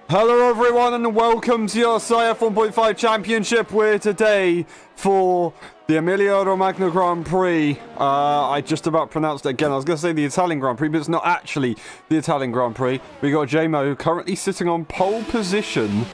Hello everyone and welcome to your LSI F1.5 Championship. We're today for the Emilia Romagna Grand Prix. I just about pronounced it again. I was going to say the Italian Grand Prix, but it's not actually the Italian Grand Prix. We got J-Mo currently sitting on pole position.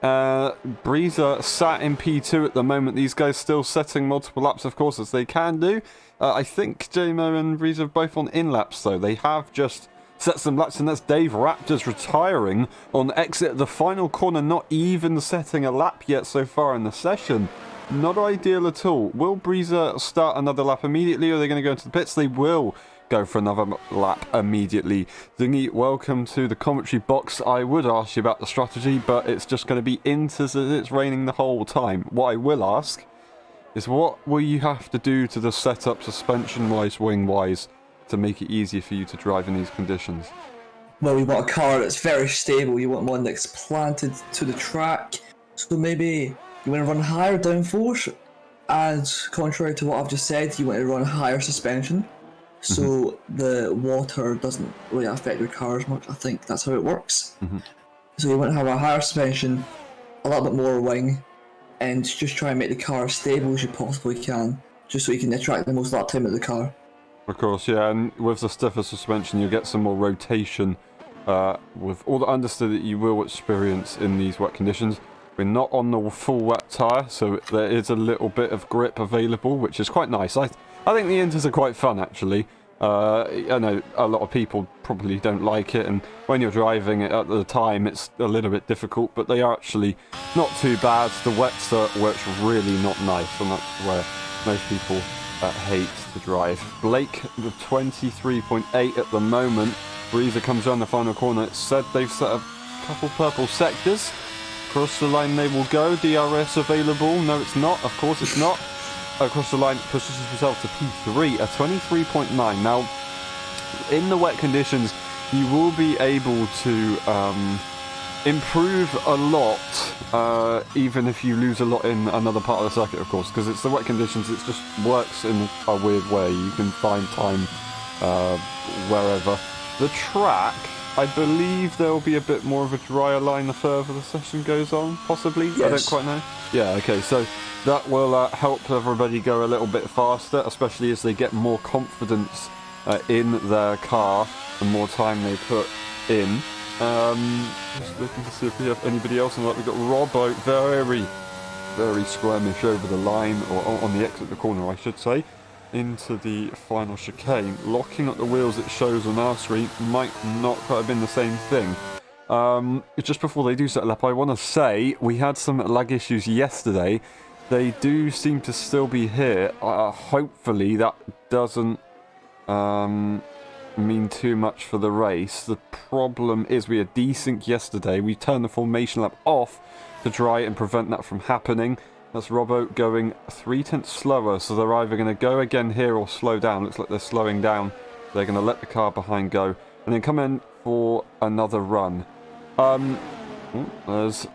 Breezer sat in P2 at the moment. These guys still setting multiple laps, of course, as they can do. I think J-Mo and Breezer are both on in-laps, though. They have just set some laps, and that's Dave Raptors retiring on exit of the final corner, not even setting a lap yet so far in the session. Not ideal at all. Will Breezer start another lap immediately, or are they going to go into the pits? They will go for another lap immediately. Zingy, welcome to the commentary box. I would ask you about the strategy, but it's just going to be inters as it's raining the whole time. What I will ask is, what will you have to do to the setup suspension-wise, wing-wise, to make it easier for you to drive in these conditions? Well, we want a car that's very stable. You want one that's planted to the track. So maybe you want to run higher downforce, and contrary to what I've just said, you want to run higher suspension, so the water doesn't really affect your car as much. I think that's how it works. So you want to have a higher suspension, a little bit more wing, and just try and make the car as stable as you possibly can, just so you can attract the most lap time of the car. Of course, yeah, and with the stiffer suspension, you'll get some more rotation with all the understeer that you will experience in these wet conditions. We're not on the full wet tyre, so there is a little bit of grip available, which is quite nice. I think the inters are quite fun, actually. I know a lot of people probably don't like it, and when you're driving it at the time, it's a little bit difficult, but they are actually not too bad. The wet start works really not nice, and that's where most people hate to drive. Blake with 23.8 at the moment. Breezer comes around the final corner. It said they've set a couple purple sectors. Across the line they will go. DRS available. No, it's not. Of course it's not. Across the line pushes himself to P3 at 23.9. Now, in the wet conditions, you will be able to improve a lot, even if you lose a lot in another part of the circuit, of course, because it's the wet conditions. It just works in a weird way. You can find time wherever. The track, I believe there will be a bit more of a drier line the further the session goes on, possibly. Yes. I don't quite know. Yeah, okay, so that will help everybody go a little bit faster, especially as they get more confidence in their car, the more time they put in. Just looking to see if we have anybody else on that. We've got Robbo, very squirmish over the line, or on the exit of the corner, I should say, into the final chicane. Locking up the wheels, it shows on our screen, might not quite have been the same thing. Just before they do settle up, I want to say we had some lag issues yesterday. They do seem to still be here. Hopefully that doesn't mean too much for the race. The problem is we had desync yesterday. We turned the formation lap off to try and prevent that from happening. That's Robbo going 3/10 slower, so they're either going to go again here or slow down. Looks like they're slowing down. They're going to let the car behind go and then come in for another run. There's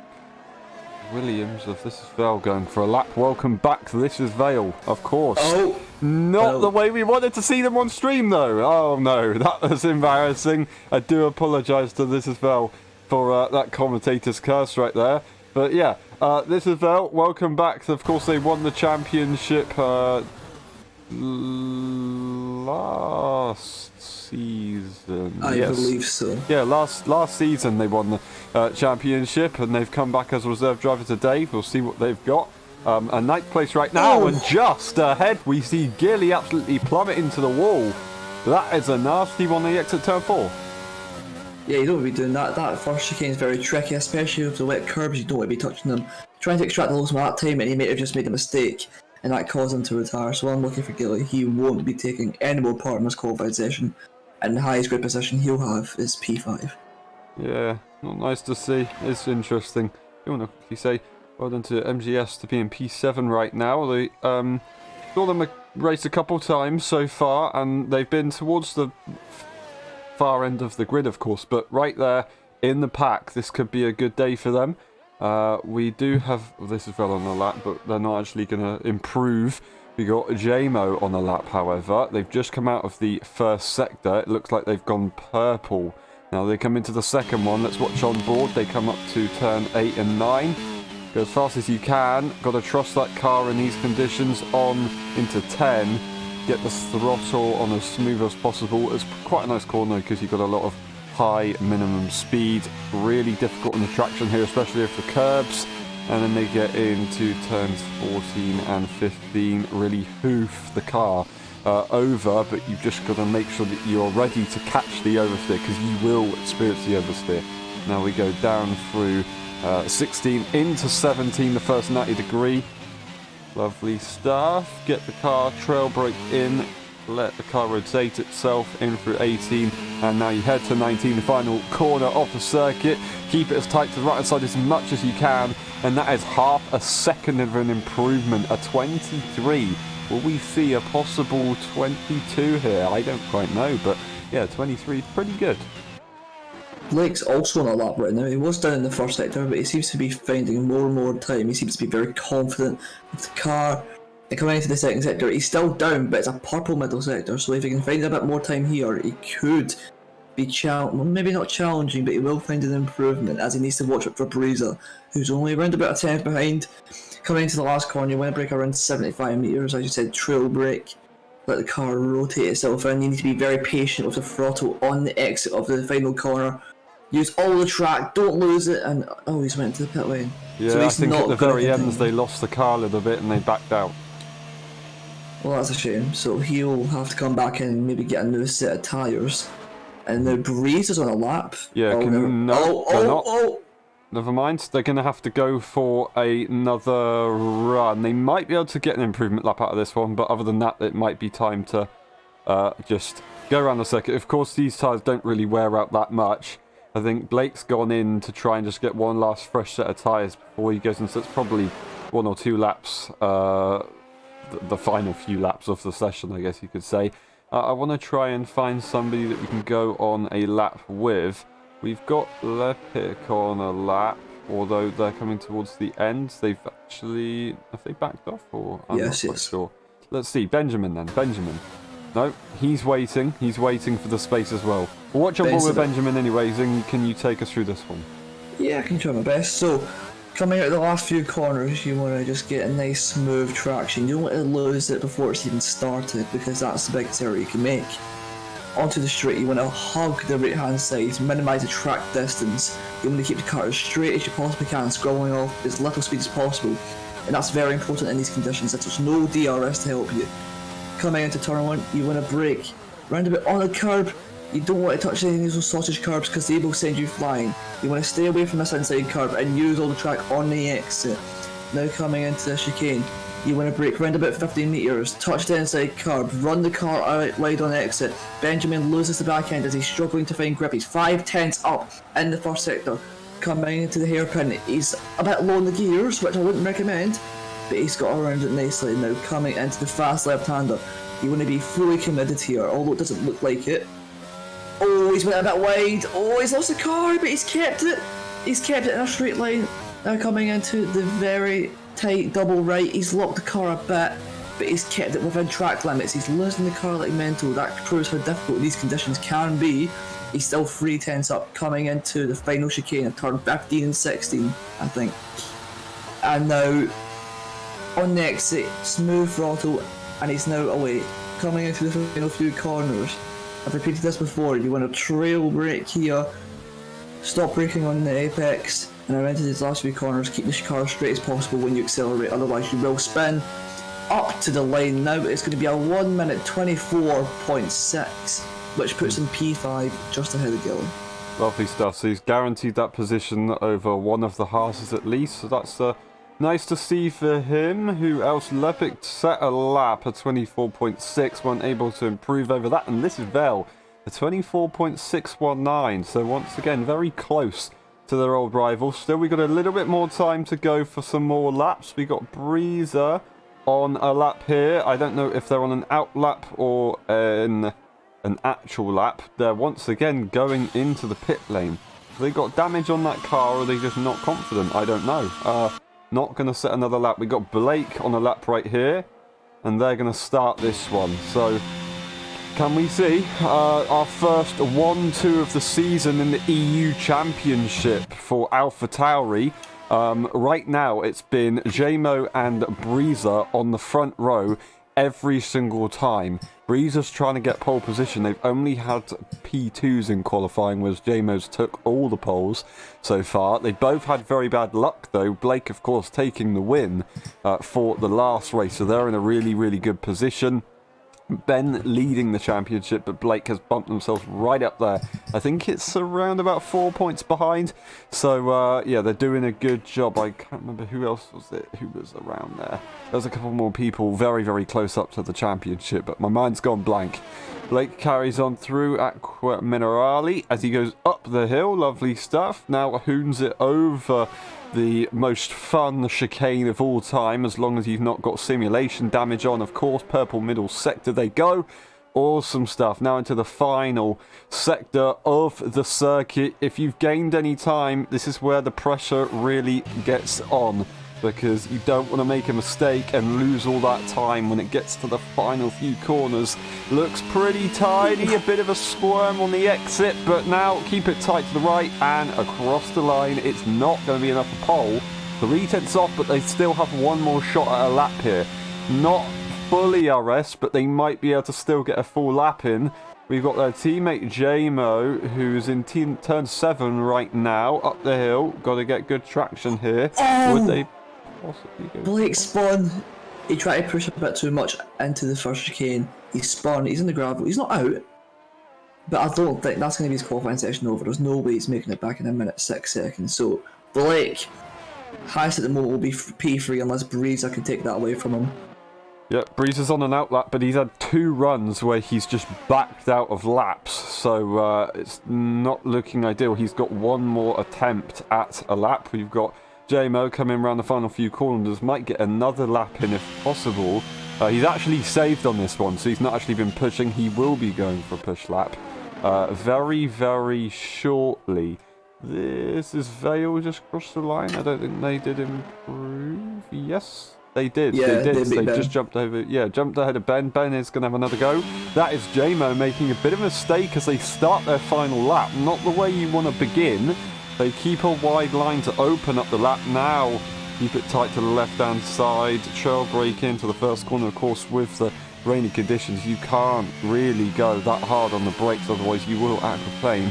Williams of This Is Vale going for a lap. Welcome back to This Is Vale, of course. Oh, not the way we wanted to see them on stream, though. Oh no, that was embarrassing. I do apologise to This Is Vale for that commentator's curse right there. But yeah, This Is Vale, welcome back. Of course, they won the championship last season. I believe so. Yeah, last season they won the championship, and they've come back as a reserve driver today. We'll see what they've got. A ninth place right now, and just ahead we see Gilly absolutely plummet into the wall. That is a nasty one. They exit turn 4. Yeah, you don't want to be doing that. That first chicane is very tricky, especially with the wet curbs. You don't want to be touching them. Trying to extract the most amount of time, and he may have just made a mistake, and that caused him to retire. So I'm looking for Gilly. He won't be taking any more part in this qualified session, and the highest grade position he'll have is P5. Yeah, not nice to see. It's interesting. You want to quickly say well done to MGS to be in P7 right now. They saw them race a couple times so far, and they've been towards the far end of the grid, of course, but right there in the pack, this could be a good day for them. We do have This Is Vale on the lap, but they're not actually going to improve. We got J-Mo on the lap, however. They've just come out of the first sector. It looks like they've gone purple Now they come into the second one. Let's watch on board. They come up to turn 8 and 9. Go as fast as you can. Got to trust that car in these conditions. On into 10. Get the throttle on as smooth as possible. It's quite a nice corner because you've got a lot of high minimum speed. Really difficult on the traction here, especially if the curbs. And then they get into turns 14 and 15. Really hoof the car over, but you've just got to make sure that you're ready to catch the oversteer, because you will experience the oversteer. Now we go down through 16 into 17, the first 90 degree. Lovely stuff. Get the car trail brake in, let the car rotate itself in through 18, and now you head to 19, the final corner of the circuit. Keep it as tight to the right hand side as much as you can, and that is half a second of an improvement, a 23. Will we see a possible 22 here? I don't quite know, but yeah, 23 is pretty good. Blake's also on a lap right now. He was down in the first sector, but he seems to be finding more and more time. He seems to be very confident with the car. And coming into the second sector, he's still down, but it's a purple middle sector, so if he can find a bit more time here, he could be maybe not challenging, but he will find an improvement, as he needs to watch out for Breeza, who's only around about a 10th behind. Coming into the last corner, you want to brake around 75 metres, as you said, trail brake. Let the car rotate itself in. You need to be very patient with the throttle on the exit of the final corner. Use all the track, don't lose it, and oh, he's went to the pit lane. Yeah, so I think at the very end continue. they lost the car a little bit and they backed out. Well, that's a shame. So he'll have to come back in and maybe get a new set of tyres. And now Breeze is on a lap. Yeah, Oh. Never mind, they're going to have to go for another run. They might be able to get an improvement lap out of this one, but other than that, it might be time to just go around the circuit. Of course, these tyres don't really wear out that much. I think Blake's gone in to try and just get one last fresh set of tyres before he goes in, so it's probably 1 or 2 laps, the final few laps of the session, I guess you could say. I want to try and find somebody that we can go on a lap with. We've got Lepic on a lap, although they're coming towards the end. Have they backed off, or I'm not quite sure. Let's see, Benjamin then, No, he's waiting for the space as well. We'll watch on board with Benjamin anyways, and can you take us through this one? Yeah, I can try my best. So, coming out of the last few corners, you want to just get a nice smooth traction. You don't want to lose it before it's even started, because that's the biggest error you can make. Onto the straight, you want to hug the right hand side, minimise the track distance. You want to keep the car as straight as you possibly can, scrolling off as little speed as possible. And that's very important in these conditions, that there's no DRS to help you. Coming into turn 1, you want to brake round a bit on the curb. You don't want to touch any of those sausage curbs because they will send you flying. You want to stay away from this inside curb and use all the track on the exit. Now coming into the chicane, you want to brake round about 15 metres, touch the inside curb, run the car out wide on exit. Benjamin loses the back end as he's struggling to find grip. He's 5/10 up in the first sector. Coming into the hairpin, he's a bit low in the gears, which I wouldn't recommend, but he's got around it nicely. Now coming into the fast left-hander, you want to be fully committed here, although it doesn't look like it. Oh, he's went a bit wide. Oh, he's lost the car, but he's kept it. He's kept it in a straight line. Now coming into the very tight double right, he's locked the car a bit, but he's kept it within track limits. He's losing the car like mental. That proves how difficult these conditions can be. He's still 3/10 up, coming into the final chicane of turn 15 and 16, I think. And now, on the exit, smooth throttle, and he's now away. Coming into the final few corners. I've repeated this before, you want to trail brake here, stop braking on the apex, and around to these last few corners, keep the car as straight as possible when you accelerate, otherwise you will spin. Up to the line now, it's going to be a 1 minute 24.6, which puts him P5 just ahead of Gillen. Lovely stuff, so he's guaranteed that position over one of the Haas's at least, so that's nice to see for him. Who else? Lepic set a lap at 24.6, weren't able to improve over that, and this is Vel, a 24.619, so once again, very close to their old rival. Still, we got a little bit more time to go for some more laps. We got Breeza on a lap here. I don't know if they're on an out lap or an actual lap. They're once again going into the pit lane. They got damage on that car, or are they just not confident? I don't know. Not going to set another lap. We got Blake on a lap right here, and they're going to start this one. So can we see our first 1-2 of the season in the EU Championship for AlphaTauri? Right now, it's been JMO and Breeza on the front row every single time. Breeza's trying to get pole position. They've only had P2s in qualifying, whereas JMO's took all the poles so far. They both had very bad luck, though. Blake, of course, taking the win for the last race, so they're in a really, really good position. Ben leading the championship, but Blake has bumped themselves right up there. I think it's around about 4 points behind. So, yeah, they're doing a good job. I can't remember who else was it, who was around there. There's a couple more people very, very close up to the championship, but my mind's gone blank. Blake carries on through Aqua Minerali as he goes up the hill. Lovely stuff. Now hoons it over the most fun chicane of all time, as long as you've not got simulation damage on, of course. Purple middle sector they go. Awesome stuff. Now into the final sector of the circuit. If you've gained any time, this is where the pressure really gets on, because you don't want to make a mistake and lose all that time when it gets to the final few corners. Looks pretty tidy, a bit of a squirm on the exit, but now keep it tight to the right and across the line. It's not going to be enough for pole. 3/10 off, but they still have one more shot at a lap here. Not fully RS, but they might be able to still get a full lap in. We've got their teammate JMO, who's in turn 7 right now, up the hill. Got to get good traction here. Would they possibly go? Blake spun. He tried to push a bit too much into the first chicane. He spun. He's in the gravel. He's not out. But I don't think that's going to be his qualifying session over. There's no way he's making it back in a minute 6 seconds. So Blake, highest at the moment will be P3 unless Breeza can take that away from him. Yep, Breezer's on an outlap, but he's had 2 runs where he's just backed out of laps, so it's not looking ideal. He's got one more attempt at a lap. We've got JMO coming around the final few corners, might get another lap in if possible. He's actually saved on this one, so he's not actually been pushing. He will be going for a push lap very, very shortly. This is Vale just crossed the line. I don't think they did improve. Yes. They did, yeah, they did. They Ben. just jumped over, jumped ahead of Ben. Ben is going to have another go. That is JMO making a bit of a mistake as they start their final lap. Not the way you want to begin. They keep a wide line to open up the lap now. Keep it tight to the left-hand side. Trail break into the first corner, of course, with the rainy conditions. You can't really go that hard on the brakes, otherwise you will aquaplane.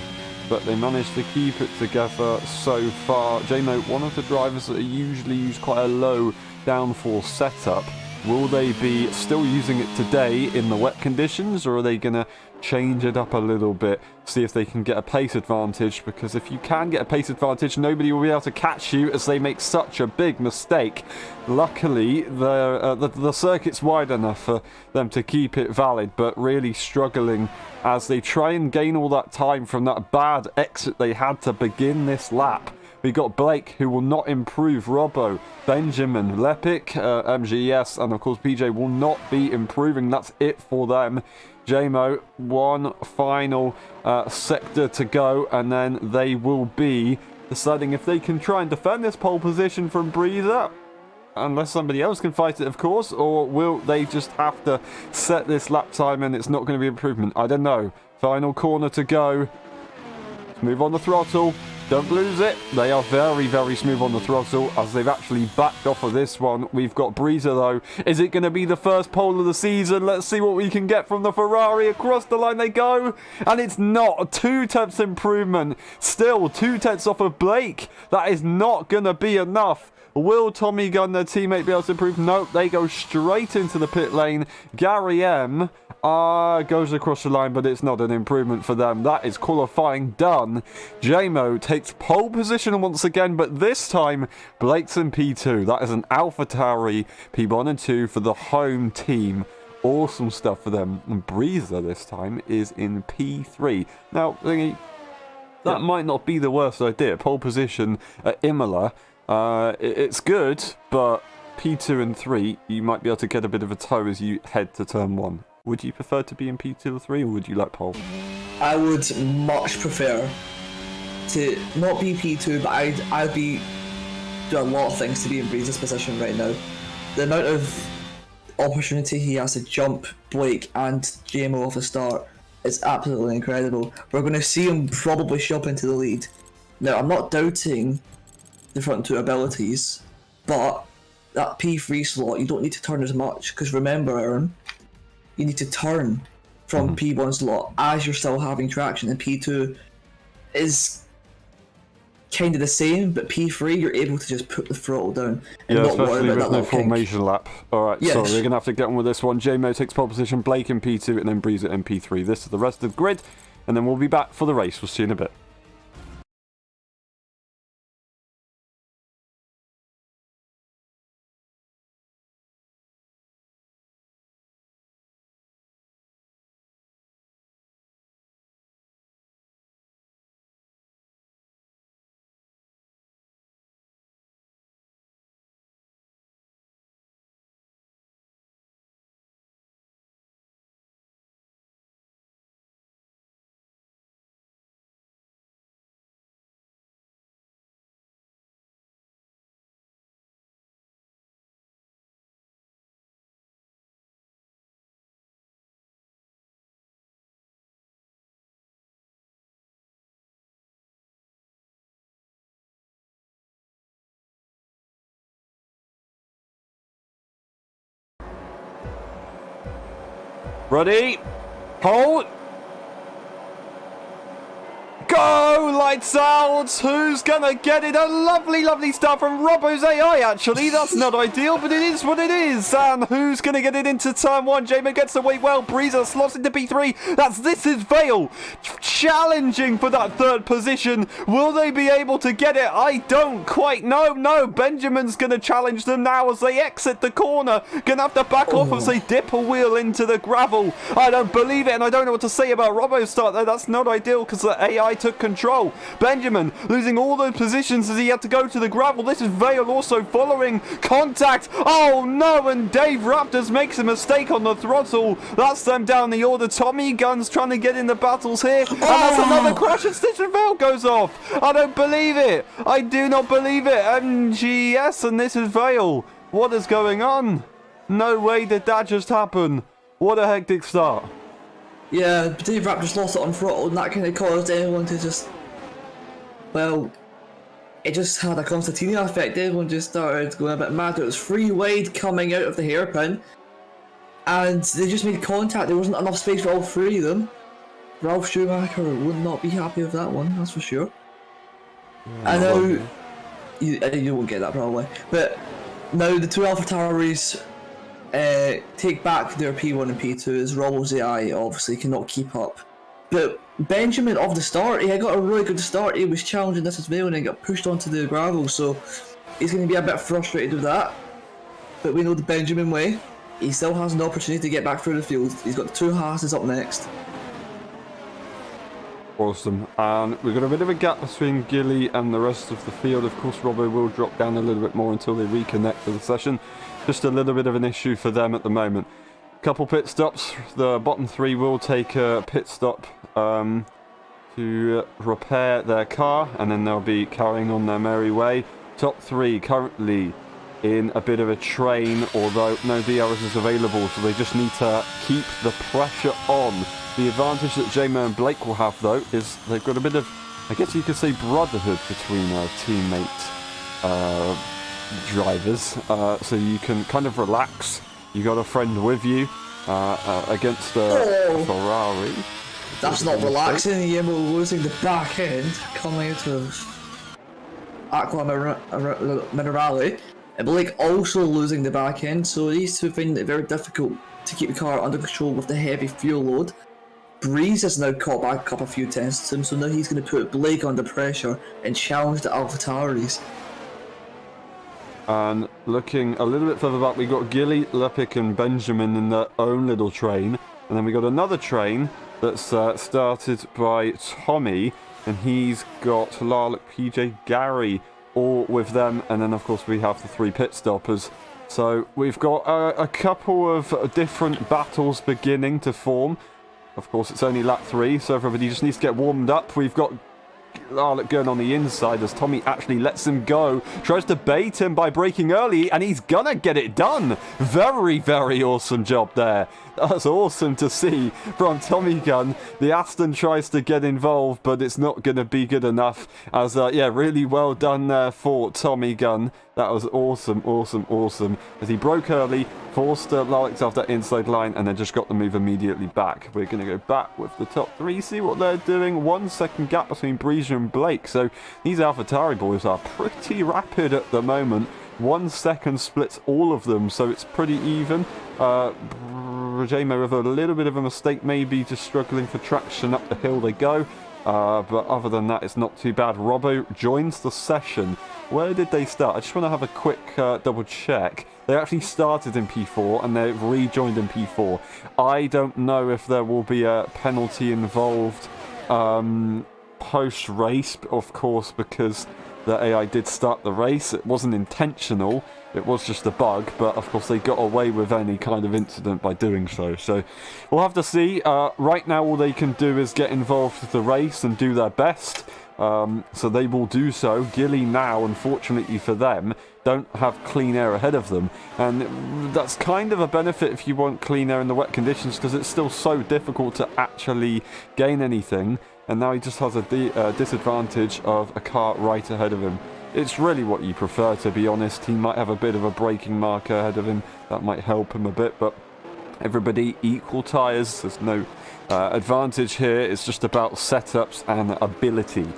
But they managed to keep it together so far. JMO, one of the drivers that usually use quite a low downforce setup. Will they be still using it today in the wet conditions, or are they going to change it up a little bit, see if they can get a pace advantage? Because if you can get a pace advantage, nobody will be able to catch you as they make such a big mistake. Luckily, the circuit's wide enough for them to keep it valid, but really struggling as they try and gain all that time from that bad exit they had to begin this lap. We got Blake, who will not improve. Robbo, Benjamin, Lepic, MGS, and of course PJ will not be improving. That's it for them. JMO, one final sector to go, and then they will be deciding if they can try and defend this pole position from Breeza, unless somebody else can fight it, of course, or will they just have to set this lap time and it's not going to be improvement? I don't know. Final corner to go. Let's move on the throttle. Don't lose it. They are very, very smooth on the throttle as they've actually backed off of this one. We've got Breeza, though. Is it going to be the first pole of the season? Let's see what we can get from the Ferrari. Across the line they go. And it's not. A 2/10 improvement. Still 2/10 off of Blake. That is not going to be enough. Will Tommy Gunn, their teammate, be able to improve? Nope. They go straight into the pit lane. Gary M goes across the line, but it's not an improvement for them. That is qualifying done. JMO takes pole position once again, but this time Blake's in P2. That is an AlphaTauri P1 and 2 for the home team. Awesome stuff for them. And Breeza this time is in P3. Now, thingy, that might not be the worst idea. Pole position at Imola. It's good, but P2 and 3, you might be able to get a bit of a tow as you head to turn 1. Would you prefer to be in P2 or 3, or would you like pole? I would much prefer to not be P2, but I'd be doing a lot of things to be in Breeze's position right now. The amount of opportunity he has to jump Blake and JMO off the start is absolutely incredible. We're going to see him probably shove into the lead. Now, I'm not doubting the front two abilities, but that P3 slot, you don't need to turn as much, because remember, Aaron, you need to turn from P1 slot as you're still having traction, and P2 is kind of the same, but P3 you're able to just put the throttle down and not worry about that no little kink. formation lap. Alright, Yes. so we're going to have to get on with this one. JMO takes pole position, Blake in P2, and then Breeze in P3. This is the rest of the grid, and then we'll be back for the race. We'll see you in a bit. Ready? Hold! Go! Lights out! Who's gonna get it? A lovely, lovely start from Robbo's AI, actually. That's not ideal, but it is what it is. And who's gonna get it into turn one? JMO gets away well. Breezer slots into P3. This is Vale challenging for that third position. Will they be able to get it? I don't quite know. No, Benjamin's gonna challenge them now as they exit the corner. Gonna have to back off as they dip a wheel into the gravel. I don't believe it, and I don't know what to say about Robbo's start there. That's not ideal because the AI took control. Benjamin losing all those positions as he had to go to the gravel. This is Vale also following contact. Oh no, and Dave Raptors makes a mistake on the throttle. That's them down the order. Tommy Guns trying to get in the battles here. And that's another crash and Stitch and Vale goes off. I don't believe it. I do not believe it. MGS and this is Vale. What is going on? No way did that just happen. What a hectic start. Yeah, Dave Rapp just lost it on throttle, and that kind of caused everyone to just, well, it just had a Constantina effect. Everyone just started going a bit mad. It was free wide coming out of the hairpin, and they just made contact. There wasn't enough space for all three of them. Ralph Schumacher would not be happy with that one, that's for sure. Yeah, I know you won't get that probably, but now the two AlphaTauris take back their P1 and P2 as Robbo's AI obviously cannot keep up. But Benjamin off the start, he had got a really good start. He was challenging this as Vale and then got pushed onto the gravel, so he's going to be a bit frustrated with that. But we know the Benjamin way. He still has an opportunity to get back through the field. He's got two Haas's up next. Awesome. And we've got a bit of a gap between Gilly and the rest of the field. Of course, Robbo will drop down a little bit more until they reconnect for the session. Just a little bit of an issue for them at the moment. Couple pit stops. The bottom three will take a pit stop to repair their car, and then they'll be carrying on their merry way. Top three currently in a bit of a train, although no DRS is available, so they just need to keep the pressure on. The advantage that JMO and Blake will have, though, is they've got a bit of, I guess you could say, brotherhood between teammate drivers, so you can kind of relax. You got a friend with you against a Ferrari. That's not relaxing. Yemo losing the back end coming out of Aqua Minerale, and Blake also losing the back end, so these two find it very difficult to keep the car under control with the heavy fuel load. Breeze has now caught back up a few tenths to him, so now he's going to put Blake under pressure and challenge the AlphaTauris. And looking a little bit further back, we got Gilly, Lepic and Benjamin in their own little train. And then we got another train that's started by Tommy, and he's got Larlick, PJ, Gary, all with them. And then, of course, we have the three pit stoppers. So we've got a couple of different battles beginning to form. Of course, it's only lap 3, so everybody just needs to get warmed up. We've got Arlott going on the inside as Tommy actually lets him go. Tries to bait him by braking early, and he's gonna get it done. Very, very awesome job there. That's awesome to see from Tommy Gunn. The Aston tries to get involved, but it's not going to be good enough. As yeah, really well done there for Tommy Gunn. That was awesome, awesome, awesome. As he broke early, forced Alex off that inside line, and then just got the move immediately back. We're going to go back with the top three, see what they're doing. 1 second gap between Breezer and Blake. So these AlphaTauri boys are pretty rapid at the moment. 1 second splits all of them, so it's pretty even. Rajamo with a little bit of a mistake, maybe just struggling for traction. Up the hill they go. But other than that, it's not too bad. Robbo joins the session. Where did they start? I just want to have a quick double check. They actually started in P4 and they've rejoined in P4. I don't know if there will be a penalty involved post-race, of course, because the AI did start the race. It wasn't intentional. It was just a bug, but of course they got away with any kind of incident by doing so. So we'll have to see. Right now all they can do is get involved with the race and do their best. So they will do so. Gilly now, unfortunately for them, don't have clean air ahead of them. And that's kind of a benefit if you want clean air in the wet conditions, because it's still so difficult to actually gain anything. And now he just has a disadvantage of a car right ahead of him. It's really what you prefer, to be honest. He might have a bit of a braking marker ahead of him. That might help him a bit, but everybody equal tyres. There's no advantage here. It's just about setups and ability.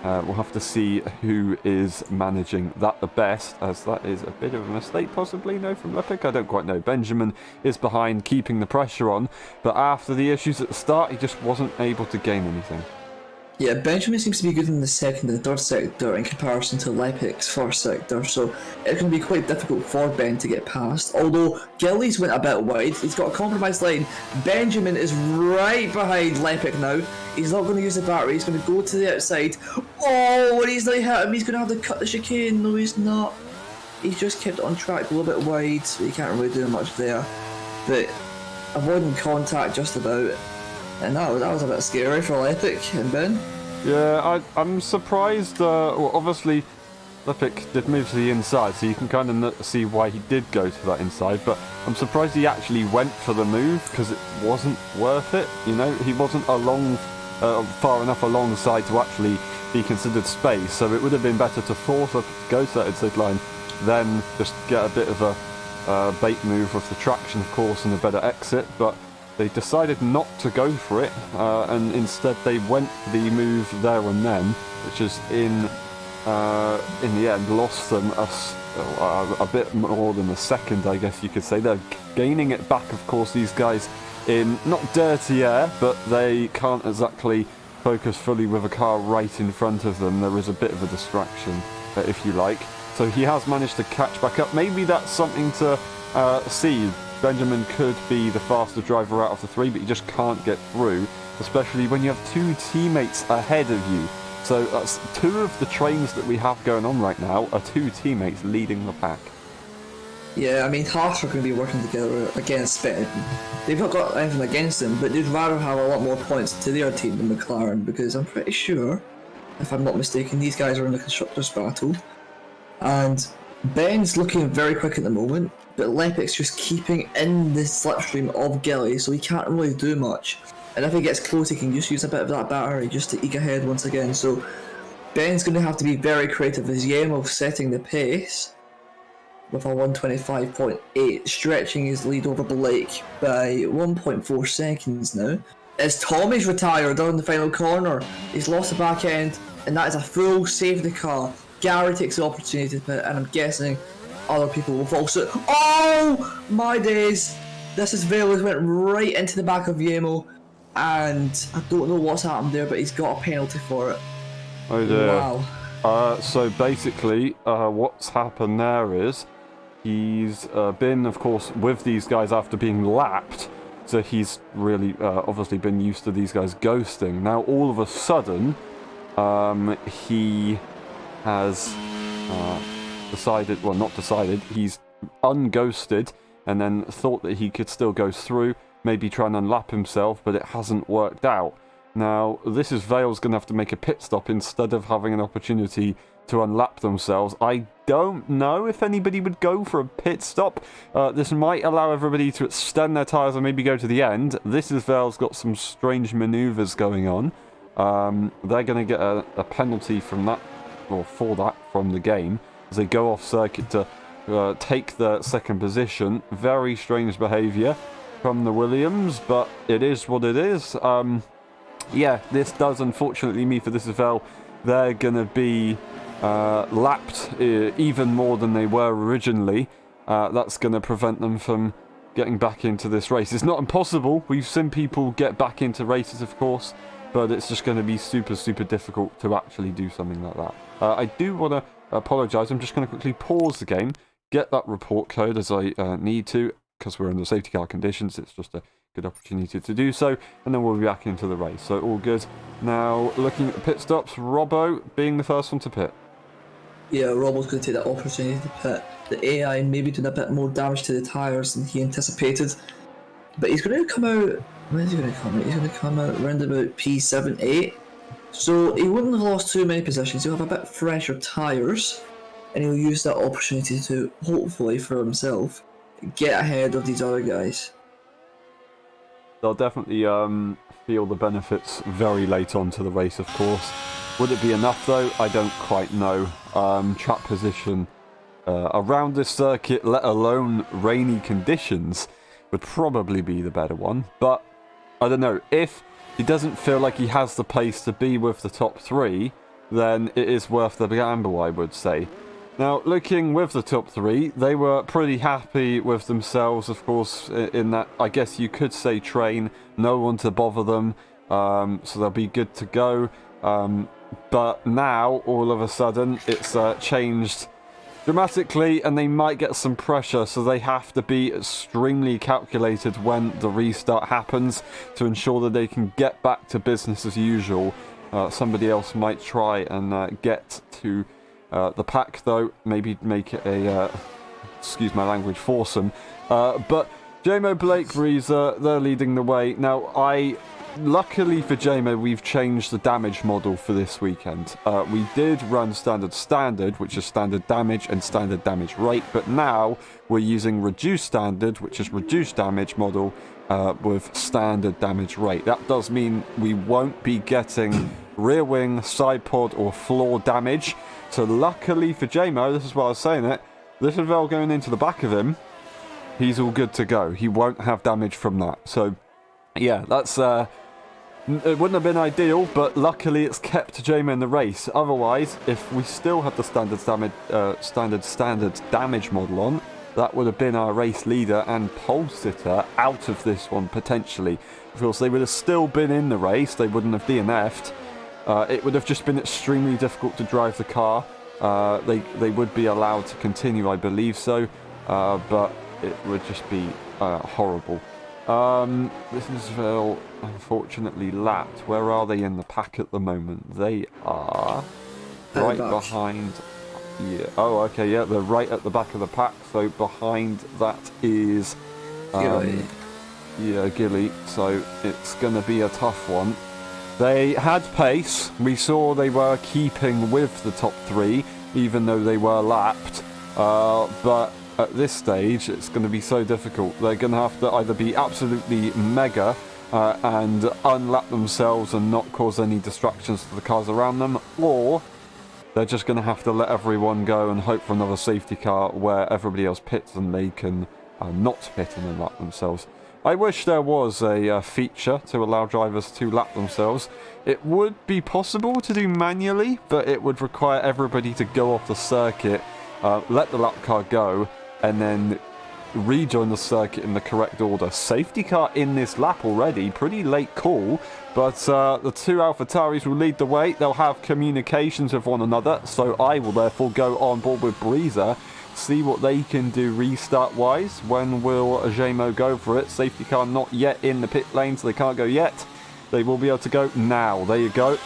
We'll have to see who is managing that the best, as that is a bit of a mistake possibly, no, from Lepic. I don't quite know. Benjamin is behind, keeping the pressure on, but after the issues at the start, he just wasn't able to gain anything. Yeah, Benjamin seems to be good in the second and third sector in comparison to Lepic's first sector, so it's going to be quite difficult for Ben to get past. Although Gillies went a bit wide, he's got a compromised line. Benjamin is right behind Lepic now. He's not going to use the battery, he's going to go to the outside. Oh, and he's not hit him, he's going to have to cut the chicane. No, he's not. He's just kept it on track a little bit wide, so he can't really do much there. But avoiding contact just about. And that was a bit scary for Lepic and Ben. Yeah, I'm surprised. Well, obviously, Lepic did move to the inside, so you can kind of see why he did go to that inside. But I'm surprised he actually went for the move, because it wasn't worth it. You know, he wasn't far enough alongside to actually be considered space. So it would have been better to force Lepic to go to that inside line, then just get a bit of a bait move with the traction, of course, and a better exit. But they decided not to go for it, and instead they went for the move there and then, which is in the end lost them a bit more than a second, I guess you could say. They're gaining it back, of course, these guys, in not dirty air, but they can't exactly focus fully with a car right in front of them. There is a bit of a distraction, if you like. So he has managed to catch back up. Maybe that's something to see. Benjamin could be the faster driver out of the three, but you just can't get through, especially when you have two teammates ahead of you. So that's two of the trains that we have going on right now are two teammates leading the pack. Yeah, I mean, Haas are going to be working together against Ben. They've not got anything against them, but they'd rather have a lot more points to their team than McLaren, because I'm pretty sure, if I'm not mistaken, these guys are in the Constructors' battle. And Ben's looking very quick at the moment, but Lepic's just keeping in the slipstream of Gilly, so he can't really do much. And if he gets close, he can just use a bit of that battery just to eke ahead once again. So Ben's going to have to be very creative as Yemo setting the pace with a 125.8, stretching his lead over Blake by 1.4 seconds now. As Tommy's retired on the final corner, he's lost the back end, and that is a full safety car. Gary takes the opportunity to pit, and I'm guessing other people will follow suit. Oh my days! This is Velas went right into the back of Yemo, and I don't know what's happened there, but he's got a penalty for it. Oh dear. Wow. So basically, what's happened there is he's been, of course, with these guys after being lapped. So he's really obviously been used to these guys ghosting. Now all of a sudden, he has decided, well, not decided, he's unghosted and then thought that he could still go through, maybe try and unlap himself, but it hasn't worked out. Now, this is Vale's going to have to make a pit stop instead of having an opportunity to unlap themselves. I don't know if anybody would go for a pit stop. This might allow everybody to extend their tyres and maybe go to the end. This is Vale's got some strange manoeuvres going on. They're going to get a penalty from that, or for that, from the game, as they go off circuit to take the second position. Very strange behaviour from the Williams, but it is what it is. Yeah, this does unfortunately mean for this as well, they're going to be lapped even more than they were originally. That's going to prevent them from getting back into this race. It's not impossible. We've seen people get back into races, of course, but it's just going to be super, super difficult to actually do something like that. I do want to apologise. I'm just going to quickly pause the game, get that report code as I need to, because we're in the safety car conditions. It's just a good opportunity to do so, and then we'll be back into the race. So all good. Now, looking at the pit stops, Robbo being the first one to pit. Yeah, Robbo's going to take that opportunity to pit. The AI maybe doing a bit more damage to the tyres than he anticipated, but he's going to come out. When is he going to come out? He's going to come out around about P7, 8. So he wouldn't have lost too many positions. He'll have a bit fresher tyres, and he'll use that opportunity to, hopefully for himself, get ahead of these other guys. They'll definitely feel the benefits very late on to the race, of course. Would it be enough, though? I don't quite know. Track position around this circuit, let alone rainy conditions, would probably be the better one. But, I don't know, if he doesn't feel like he has the pace to be with the top 3, then it is worth the gamble, I would say. Now, looking with the top 3, they were pretty happy with themselves, of course, in that, I guess you could say, train, no one to bother them, so they'll be good to go. But now, all of a sudden, it's changed dramatically, and they might get some pressure, so they have to be extremely calculated when the restart happens to ensure that they can get back to business as usual. Somebody else might try and get to the pack, though, maybe make it a, excuse my language, foursome. But JMO, Blake, Breezer, they're leading the way. Now, luckily for JMO, we've changed the damage model for this weekend. We did run standard, which is standard damage and standard damage rate, but now we're using reduced standard, which is reduced damage model, with standard damage rate. That does mean we won't be getting rear wing, side pod, or floor damage. So luckily for JMO, this is why I was saying it, this is well going into the back of him. He's all good to go. He won't have damage from that. So, yeah, that's it wouldn't have been ideal, but luckily it's kept JMO in the race. Otherwise, if we still had the standard damage model on, that would have been our race leader and pole sitter out of this one potentially. Of course, they would have still been in the race. They wouldn't have DNF'd. It would have just been extremely difficult to drive the car. They would be allowed to continue, I believe so, but it would just be horrible. This is unfortunately lapped. Where are they in the pack at the moment? They are right behind. Yeah. Oh, okay. Yeah, they're right at the back of the pack. So behind that is Gilly. So it's going to be a tough one. They had pace. We saw they were keeping with the top 3, even though they were lapped. But at this stage, it's going to be so difficult. They're going to have to either be absolutely mega and unlap themselves and not cause any distractions to the cars around them, or they're just going to have to let everyone go and hope for another safety car where everybody else pits and they can not pit and unlap themselves. I wish there was a feature to allow drivers to lap themselves. It would be possible to do manually, but it would require everybody to go off the circuit, let the lap car go, and then rejoin the circuit in the correct order. Safety car in this lap already, pretty late call, but the 2 AlphaTauris will lead the way. They'll have communications with one another, so I will therefore go on board with Breezer, see what they can do restart wise. When will JMO go for it? Safety car not yet in the pit lane, so they can't go yet. They will be able to go now. There you go.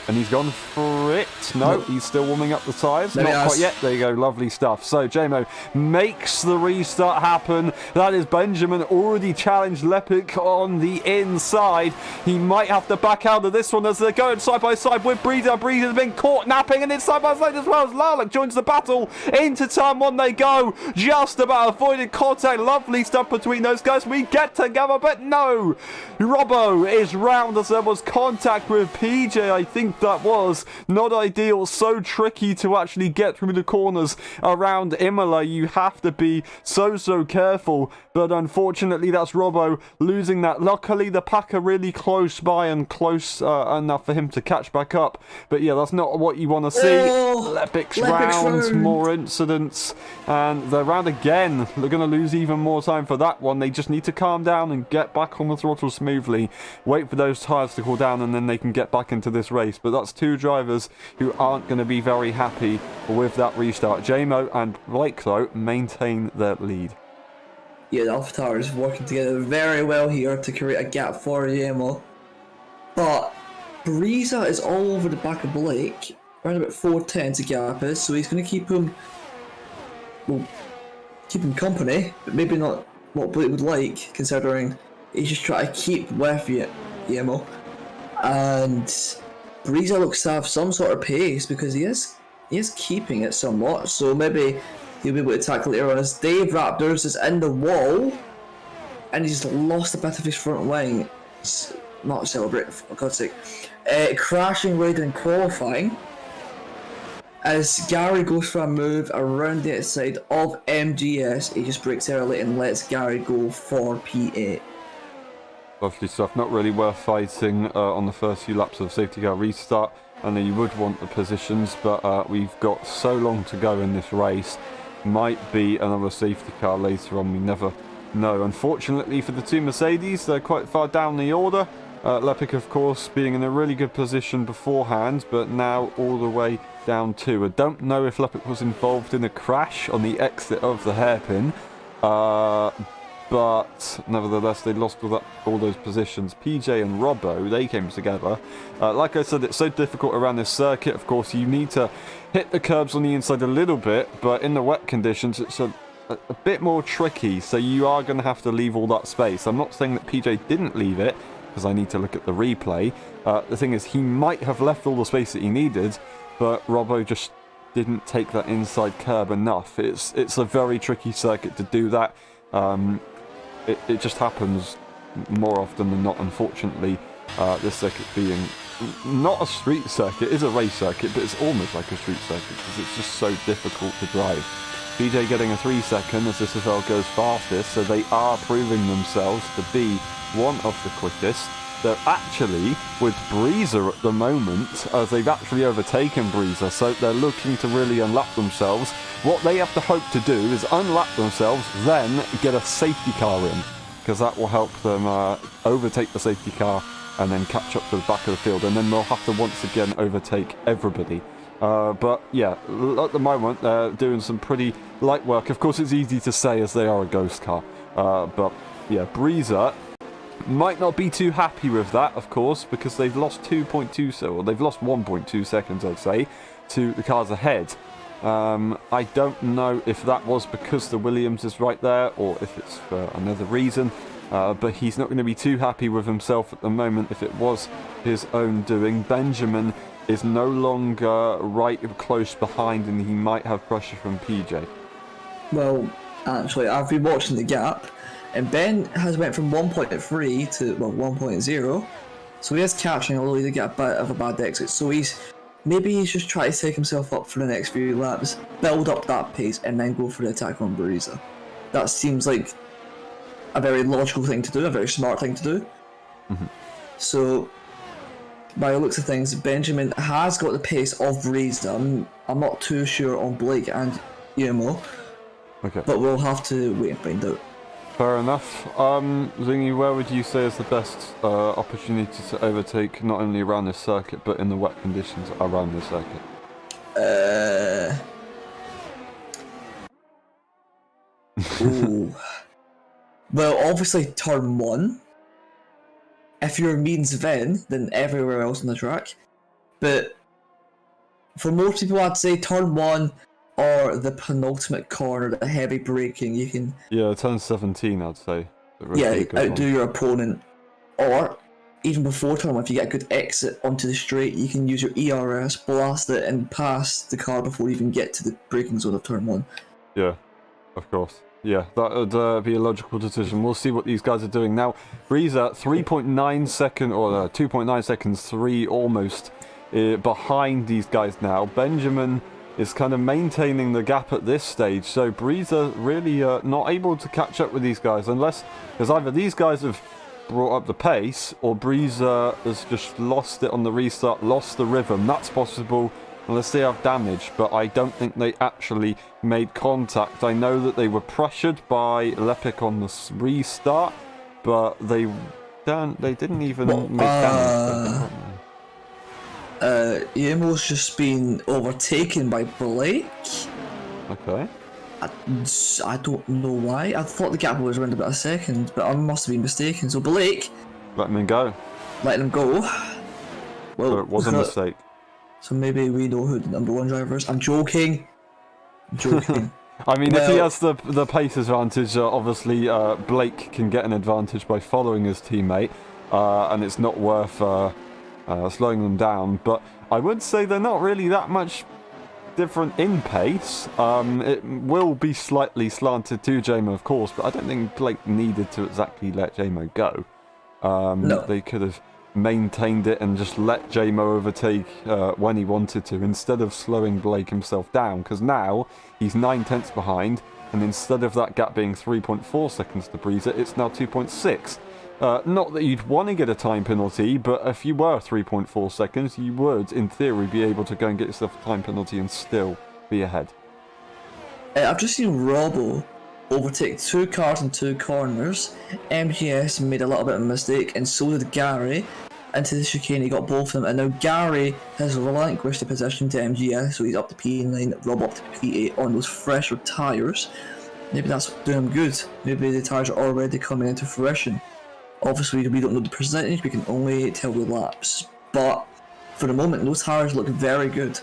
And he's gone for it. yet. No, he's still warming up the tyres. There he Not quite is. yet. There you go, lovely stuff. So JMO makes the restart happen. That is Benjamin already challenged Lepic on the inside. He might have to back out of this one as they're going side by side with Breeder. Breeder's been caught napping, and it's side by side as well as Lalek joins the battle. Into turn one they go. Just about avoided contact. Lovely stuff between those guys. We get together, but no. Robbo is round as there was contact with PJ. I think that was not ideal. So tricky to actually get through the corners around Imola. You have to be so careful. But unfortunately, that's Robbo losing that. Luckily, the pack are really close by and close enough for him to catch back up. But yeah, that's not what you want to see. Lepic's rounds, more incidents, and they're round again. They're going to lose even more time for that one. They just need to calm down and get back on the throttle smoothly. Wait for those tyres to cool down, and then they can get back into this race. But that's two drivers who aren't going to be very happy with that restart. JMO and Blake, though, maintain their lead. Yeah, the AlphaTauri is working together very well here to create a gap for Yemo. But Breeza is all over the back of Blake, around about 410 to gap is, so he's going to keep him, well, keep him company, but maybe not what Blake would like, considering he's just trying to keep with Yemo. And Breeza looks to have some sort of pace because he is keeping it somewhat, so maybe he'll be able to tackle later on as Dave Raptors is in the wall and he's lost a bit of his front wing. It's not celebrating, for God's sake. Crashing right in qualifying as Gary goes for a move around the outside of MGS. He just breaks early and lets Gary go for P8. Lovely stuff. Not really worth fighting on the first few laps of safety car restart. I know you would want the positions, but we've got so long to go in this race. Might be another safety car later on, we never know. Unfortunately for the two Mercedes, they're quite far down the order. Lepic, of course, being in a really good position beforehand, but now all the way down two. I don't know if Lepic was involved in a crash on the exit of the hairpin, but nevertheless they lost all those positions. PJ and Robbo, they came together. Like I said, it's so difficult around this circuit. Of course, you need to hit the curbs on the inside a little bit, but in the wet conditions it's a bit more tricky, so you are going to have to leave all that space. I'm not saying that PJ didn't leave it, because I need to look at the replay. The thing is, he might have left all the space that he needed, but Robbo just didn't take that inside curb enough. It's a very tricky circuit to do that. It just happens more often than not, unfortunately. This circuit being not a street circuit, it is a race circuit, but it's almost like a street circuit because it's just so difficult to drive. PJ getting a 3 second as this SSL goes fastest, so they are proving themselves to be one of the quickest. They're actually with Breeza at the moment, as they've actually overtaken Breeza, so they're looking to really unlap themselves. What they have to hope to do is unlap themselves, then get a safety car in, because that will help them overtake the safety car and then catch up to the back of the field, and then they'll have to once again overtake everybody. But yeah, at the moment they're doing some pretty light work. Of course, it's easy to say as they are a ghost car, but yeah, Breeza might not be too happy with that, of course, because they've lost 1.2 seconds, I'd say, to the cars ahead. I don't know if that was because the Williams is right there or if it's for another reason, but he's not going to be too happy with himself at the moment if it was his own doing. Benjamin is no longer right close behind, and he might have pressure from PJ. Well, actually, I've been watching the gap, and Ben has went from 1.3 to 1.0, so he is catching, although he did get a bit of a bad exit. So he's just trying to take himself up for the next few laps, build up that pace, and then go for the attack on Breeza. That seems like a very logical thing to do, a very smart thing to do. Mm-hmm. So, by the looks of things, Benjamin has got the pace of Breeza. I'm not too sure on Blake and Yumo, Okay. but we'll have to wait and find out. Fair enough. Zingy, where would you say is the best opportunity to overtake, not only around this circuit, but in the wet conditions around this circuit? Ooh. Well, obviously turn 1. If you're me and Sven, then everywhere else on the track. But For most people, I'd say turn 1 or the penultimate corner, the heavy braking. You can Yeah, turn 17, I'd say. Really good outdo your opponent. Or even before turn 1, if you get a good exit onto the straight, you can use your ERS, blast it, and pass the car before you even get to the braking zone of turn 1. Yeah, of course. Yeah, that would be a logical decision. We'll see what these guys are doing now. Breeza, 3.9 second, or 2.9 seconds, 3 almost behind these guys now. Benjamin is kind of maintaining the gap at this stage, so Breeza really not able to catch up with these guys, unless, because either these guys have brought up the pace, or Breeza has just lost it on the restart, lost the rhythm. That's possible, unless they have damage, but I don't think they actually made contact. I know that they were pressured by Lepic on the restart, but they didn't even make damage. Yemo's just been overtaken by Blake. Okay. I don't know why. I thought the gap was around about a second, but I must have been mistaken. So Blake, Let him go. letting him go. Well, So it was a mistake. So maybe we know who the number 1 driver is. I'm joking. I mean, if he Well- has the pace advantage, obviously Blake can get an advantage by following his teammate, and it's not worth slowing them down. But I would say they're not really that much different in pace. It will be slightly slanted to JMO, of course, but I don't think Blake needed to exactly let JMO go. No. They could have maintained it and just let JMO overtake when he wanted to, instead of slowing Blake himself down, because now he's 9/10 behind, and instead of that gap being 3.4 seconds to Breeza, it's now 2.6. Not that you'd want to get a time penalty, but if you were 3.4 seconds, you would, in theory, be able to go and get yourself a time penalty and still be ahead. I've just seen Robbo overtake 2 cars in 2 corners. MGS made a little bit of a mistake, and so did Gary. Into the chicane, he got both of them, and now Gary has relinquished the position to MGS, so he's up to P9, Rob up to P8 on those fresher tyres. Maybe that's doing him good. Maybe the tyres are already coming into fruition. Obviously, we don't know the percentage, we can only tell the laps. But for the moment, those tyres look very good.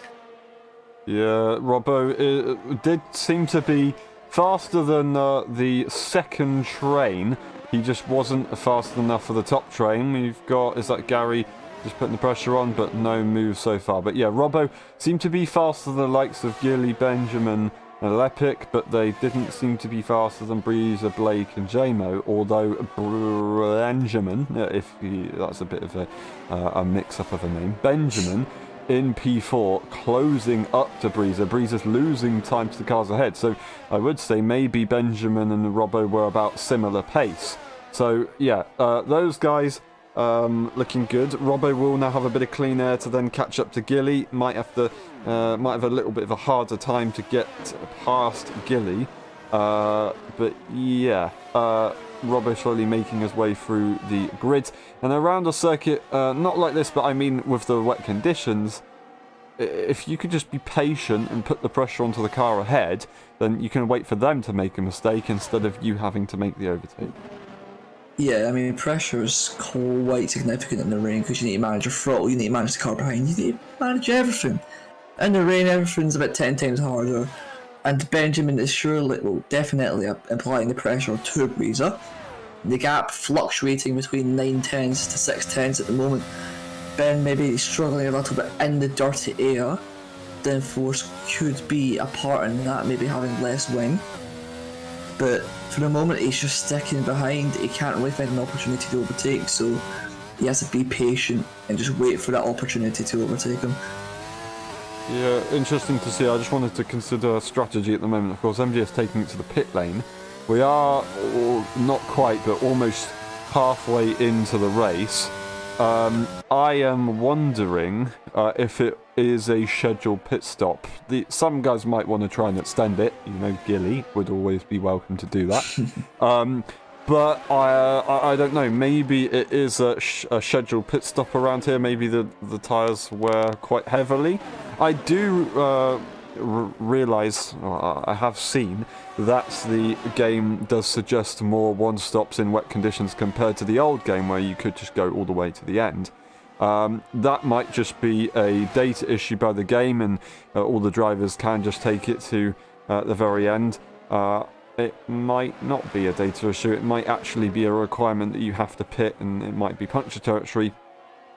Yeah, Robbo did seem to be faster than the second train. He just wasn't fast enough for the top train. We've got, is that Gary just putting the pressure on, but no move so far. But yeah, Robbo seemed to be faster than the likes of Gilly, Benjamin and Lepic, but they didn't seem to be faster than Breeza, Blake and JMO, although Benjamin, that's a bit of a mix-up of a name, Benjamin in P4 closing up to Breeza. Breeza's losing time to the cars ahead, so I would say maybe Benjamin and Robbo were about similar pace. So yeah, those guys looking good. Robbo will now have a bit of clean air to then catch up to Gilly. Might have a little bit of a harder time to get past Gilly, but yeah, Robbo slowly making his way through the grid and around a circuit, not like this, but I mean with the wet conditions. If you could just be patient and put the pressure onto the car ahead, then you can wait for them to make a mistake instead of you having to make the overtake. Yeah, I mean, pressure is quite significant in the rain because you need to manage your throttle, you need to manage the car behind, you need to manage everything. In the rain, everything's about 10 times harder. And Benjamin is surely, well, definitely applying the pressure to Breeza. The gap fluctuating between 9/10s to 6/10s at the moment. Ben maybe struggling a little bit in the dirty air. The force could be a part in that, maybe having less wing. But for the moment, he's just sticking behind. He can't really find an opportunity to overtake, so he has to be patient and just wait for that opportunity to overtake him. Yeah, interesting to see. I just wanted to consider a strategy at the moment. Of course, MGS taking it to the pit lane. We are, not quite, but almost halfway into the race. I am wondering if it is a scheduled pit stop. Some guys might want to try and extend it. You know, Gilly would always be welcome to do that. But I don't know. Maybe it is a scheduled pit stop around here. Maybe the tyres wear quite heavily. I do realise, I have seen, that the game does suggest more one-stops in wet conditions compared to the old game where you could just go all the way to the end. That might just be a data issue by the game, and all the drivers can just take it to the very end. It might not be a data issue. It might actually be a requirement that you have to pit, and it might be puncture territory.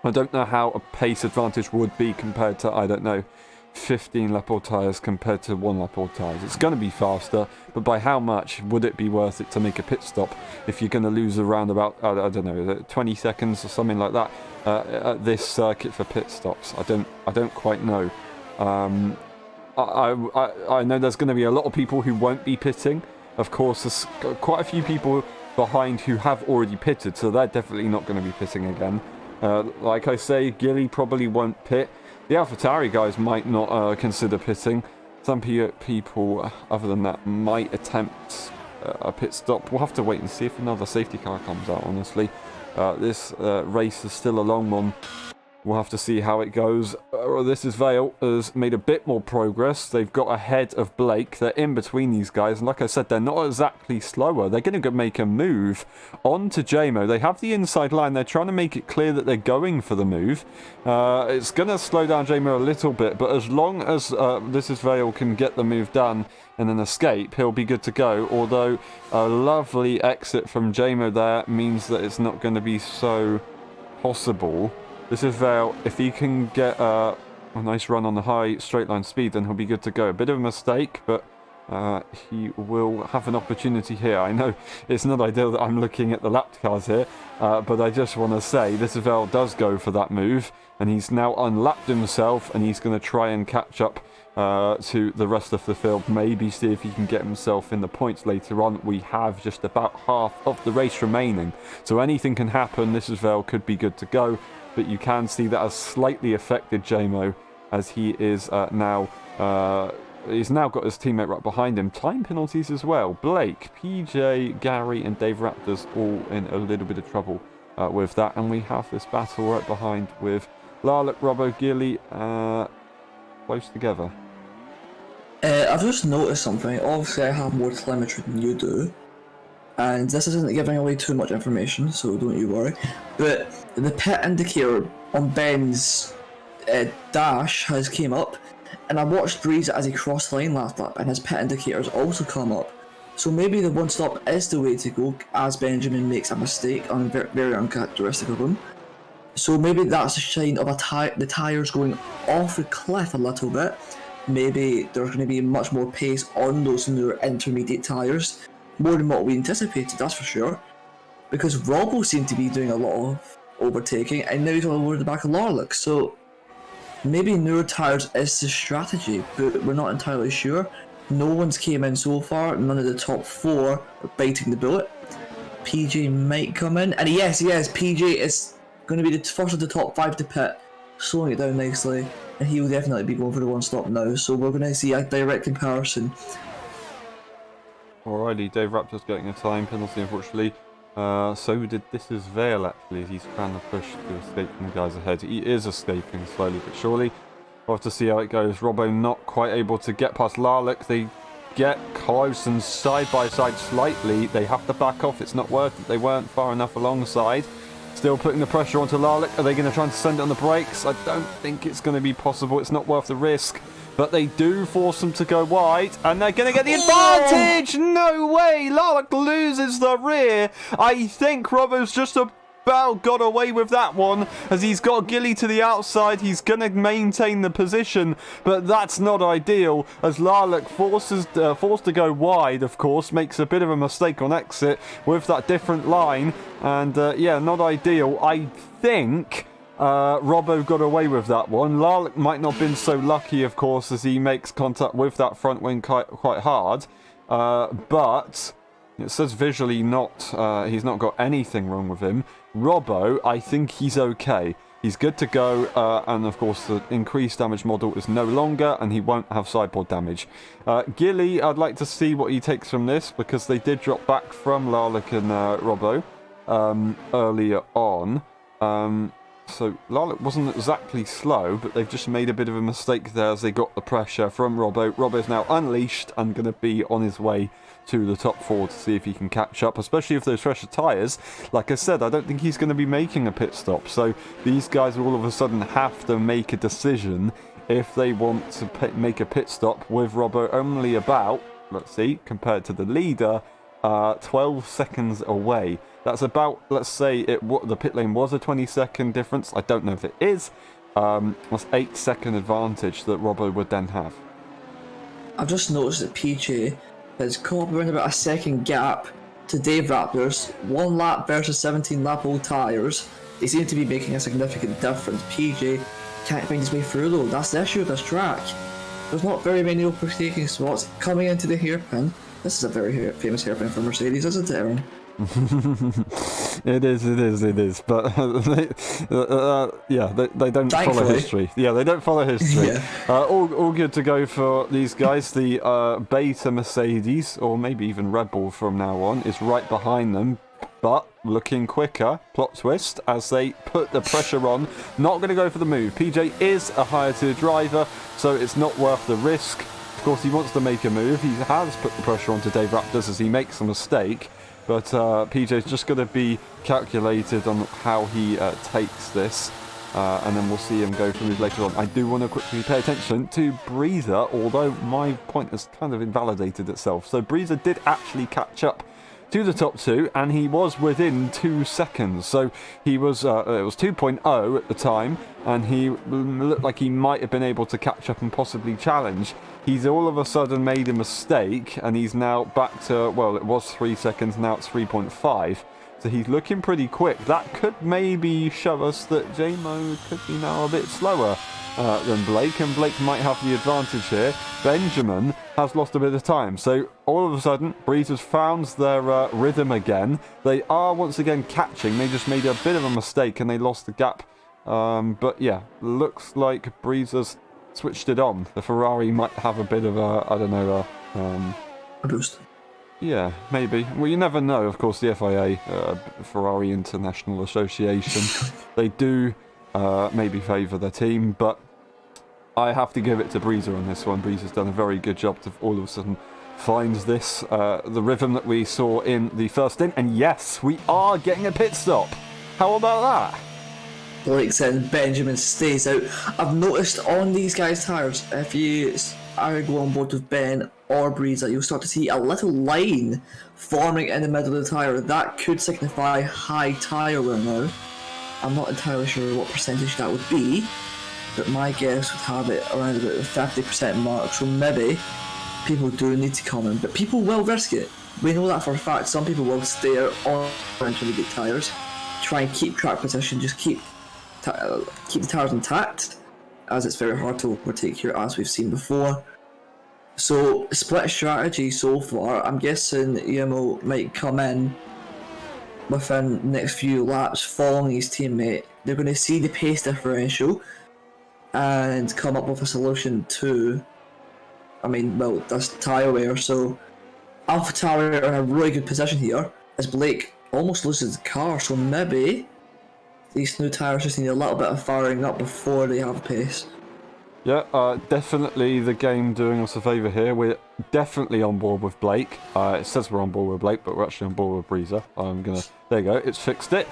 I don't know how a pace advantage would be compared to, I don't know, 15 lap or tyres compared to 1 lap or tyres. It's going to be faster, but by how much would it be worth it to make a pit stop if you're going to lose around about, I don't know, 20 seconds or something like that at this circuit for pit stops? I don't quite know. I know there's going to be a lot of people who won't be pitting. Of course, there's quite a few people behind who have already pitted, so they're definitely not going to be pitting again. Like I say, Gilly probably won't pit. The AlphaTauri guys might not consider pitting. Some people, other than that, might attempt a pit stop. We'll have to wait and see if another safety car comes out, honestly. This race is still a long one. We'll have to see how it goes. This is Vale has made a bit more progress. They've got ahead of Blake. They're in between these guys. And like I said, they're not exactly slower. They're going to make a move on to JMO. They have the inside line. They're trying to make it clear that they're going for the move. It's going to slow down JMO a little bit. But as long as This is Vale can get the move done and then escape, he'll be good to go. Although a lovely exit from JMO there means that it's not going to be so possible. This is Vale. If he can get a nice run on the high straight line speed, then he'll be good to go. A bit of a mistake, but he will have an opportunity here. I know it's not ideal that I'm looking at the lap cars here, but I just want to say this Vale does go for that move, and he's now unlapped himself, and he's going to try and catch up to the rest of the field. Maybe see if he can get himself in the points later on. We have just about half of the race remaining, so anything can happen. This Vale could be good to go. But you can see that has slightly affected JMO, as he is he's now got his teammate right behind him. Time penalties as well. Blake, PJ, Gary and Dave Raptors all in a little bit of trouble with that. And we have this battle right behind with Larlock, Robbo, Gilly close together. I've just noticed something. Obviously I have more telemetry than you do, and this isn't giving away too much information, so don't you worry. But the pit indicator on Ben's dash has came up, and I watched Breeze as he crossed the line last lap, and his pit indicators also come up. So maybe the one stop is the way to go, as Benjamin makes a mistake, very uncharacteristic of him. So maybe that's a sign of the tyres going off the cliff a little bit. Maybe there's going to be much more pace on those newer intermediate tyres. More than what we anticipated, that's for sure. Because Robbo seemed to be doing a lot of overtaking, and now he's all over the back of Larlock. So maybe newer tyres is the strategy, but we're not entirely sure. No one's came in so far. None of the top 4 are biting the bullet. PJ might come in, and yes, PJ is going to be the first of the top 5 to pit, slowing it down nicely, and he will definitely be going for the one stop now. So we're going to see a direct comparison. Alrighty, Dave Raptor's getting a time penalty, unfortunately. So did This is Vale, actually, as he's trying to push to escape from the guys ahead. He is escaping slowly but surely. We'll have to see how it goes. Robbo not quite able to get past Larlock. They get close and side by side slightly. They have to back off. It's not worth it. They weren't far enough alongside. Still putting the pressure onto Larlock. Are they going to try and send it on the brakes? I don't think it's going to be possible. It's not worth the risk. But they do force them to go wide, and they're going to get the advantage! No way! Larlock loses the rear. I think Robbo's just about got away with that one, as he's got Gilly to the outside. He's going to maintain the position, but that's not ideal, as Larlock forced to go wide, of course, makes a bit of a mistake on exit with that different line, and yeah, not ideal. I think Robbo got away with that one. Larlock might not have been so lucky, of course, as he makes contact with that front wing quite hard. But it says visually he's not got anything wrong with him. Robbo, I think he's okay. He's good to go, and of course the increased damage model is no longer, and he won't have sideboard damage. Gilly, I'd like to see what he takes from this, because they did drop back from Larlock and Robbo earlier on. So Lalek wasn't exactly slow, but they've just made a bit of a mistake there as they got the pressure from Robbo. Robbo's now unleashed and going to be on his way to the top 4 to see if he can catch up, especially if those fresher tyres. Like I said, I don't think he's going to be making a pit stop, so these guys will all of a sudden have to make a decision if they want to make a pit stop with Robbo only about, let's see, compared to the leader, 12 seconds away. That's about, let's say, the pit lane was a 20-second difference. I don't know if it is. That's 8-second advantage that Robbo would then have. I've just noticed that PJ has come up around about a second gap to Dave Raptors. 1 lap versus 17 lap old tyres. They seem to be making a significant difference. PJ can't find his way through though. That's the issue with this track. There's not very many overtaking spots coming into the hairpin. This is a very famous hairpin for Mercedes, isn't it, Aaron? It is. But they don't follow history. Yeah, they don't follow history. Yeah. All good to go for these guys. The Beta Mercedes, or maybe even Red Bull from now on, is right behind them. But looking quicker, plot twist, as they put the pressure on. Not going to go for the move. PJ is a higher tier driver, so it's not worth the risk. Of course, he wants to make a move. He has put the pressure onto Dave Raptors as he makes a mistake. But PJ's just going to be calculated on how he takes this. And then we'll see him go for move later on. I do want to quickly pay attention to Breezer, although my point has kind of invalidated itself. So Breezer did actually catch up to the top 2, and he was within 2 seconds. So he was, it was 2.0 at the time, and he looked like he might have been able to catch up and possibly challenge. He's all of a sudden made a mistake, and he's now back to, well, it was 3 seconds, now it's 3.5. So he's looking pretty quick. That could maybe show us that JMO could be now a bit slower than Blake, and Blake might have the advantage here. Benjamin has lost a bit of time, so all of a sudden Breezer's found their rhythm again. They are once again catching. They just made a bit of a mistake and they lost the gap, but yeah, looks like Breezer's switched it on. The Ferrari might have a bit of a, I don't know, A boost. yeah, maybe. Well, you never know. Of course, the FIA, Ferrari International Association, they do maybe favour their team, but I have to give it to Breezer on this one. Breezer's done a very good job to all of a sudden find this, the rhythm that we saw in the first stint. And yes, we are getting a pit stop. How about that? Blake said Benjamin stays out. I've noticed on these guys' tyres, if you go on board with Ben or Breezer, you'll start to see a little line forming in the middle of the tyre. That could signify high tyre wear now. I'm not entirely sure what percentage that would be, but my guess would have it around about the 50% mark, so maybe people do need to come in, but people will risk it. We know that for a fact. Some people will stay out on really good tyres, try and keep track position, just keep the tyres intact, as it's very hard to overtake here, as we've seen before. So, split strategy so far. I'm guessing Emo might come in within the next few laps following his teammate. They're going to see the pace differential and come up with a solution to, this tyre wear. So AlphaTauri are in a really good position here as Blake almost loses the car, so maybe these new tyres just need a little bit of firing up before they have pace. Yeah, definitely the game doing us a favour here. We're definitely on board with Blake. It says we're on board with Blake, but we're actually on board with Breezer. There you go, it's fixed it.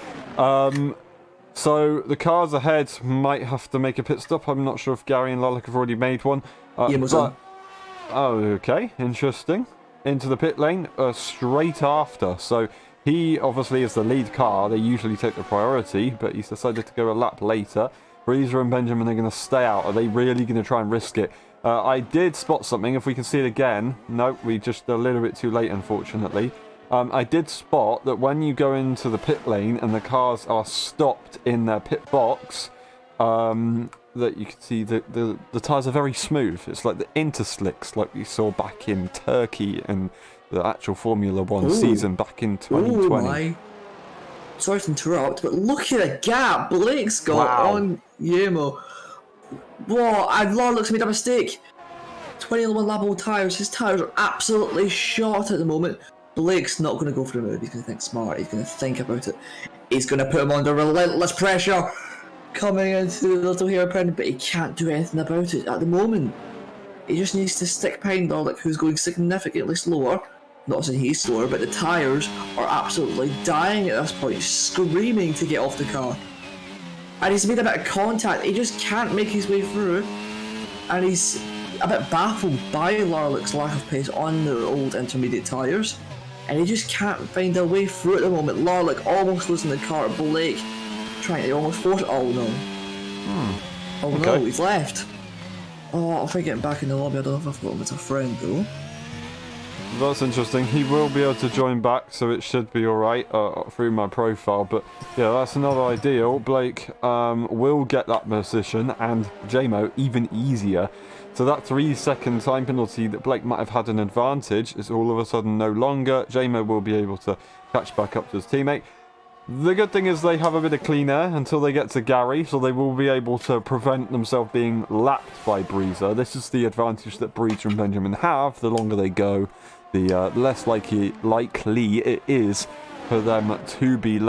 So the cars ahead might have to make a pit stop. I'm not sure if Gary and Lalek have already made one. Oh, okay, interesting. Into the pit lane straight after. So he obviously is the lead car. They usually take the priority, but he's decided to go a lap later. Breezer and Benjamin are going to stay out. Are they really going to try and risk it? I did spot something. If we can see it again. No, we just a little bit too late, unfortunately. I did spot that when you go into the pit lane and the cars are stopped in their pit box, that you can see the tyres are very smooth. It's like the interslicks like we saw back in Turkey and the actual Formula 1 season back in 2020. Oh my. Sorry to interrupt, but look at the gap Blake's got on Yemo. Whoa, Lalek's made a mistake. 21 lap old tyres. His tyres are absolutely shot at the moment. Blake's not going to go for a move. He's going to think smart. He's going to think about it. He's going to put him under relentless pressure. coming into the little hairpin, but he can't do anything about it at the moment. He just needs to stick behind Larlick, who's going significantly slower. Not saying he's slower, but the tyres are absolutely dying at this point, screaming to get off the car. And he's made a bit of contact, he just can't make his way through. And he's a bit baffled by Larlick's lack of pace on the old intermediate tyres. And he just can't find a way through at the moment. Larlick almost losing the car at Blake, trying to almost force it. Oh no. Oh Okay. no, he's left. Oh, I'll try getting back in the lobby. I don't know if I've got him as a friend though. That's interesting. He will be able to join back, so it should be alright through my profile. But yeah, that's another ideal. Blake will get that position, and JMO even easier. So that 3-second time penalty that Blake might have had an advantage is all of a sudden no longer. JMO will be able to catch back up to his teammate. The good thing is they have a bit of clean air until they get to Gary, so they will be able to prevent themselves being lapped by Breezer. This is the advantage that Breezer and Benjamin have. The longer they go, the less likely it is for them to be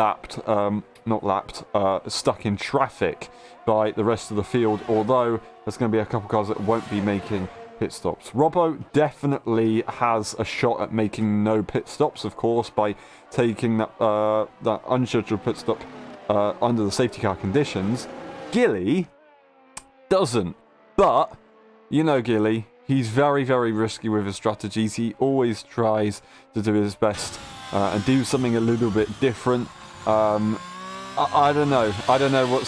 stuck in traffic by the rest of the field, although there's going to be a couple cars that won't be making pit stops. Robbo definitely has a shot at making no pit stops, of course, by taking that unscheduled pit stop under the safety car conditions. Gilly doesn't, but you know Gilly, he's very, very risky with his strategies. He always tries to do his best and do something a little bit different. I don't know. I don't know what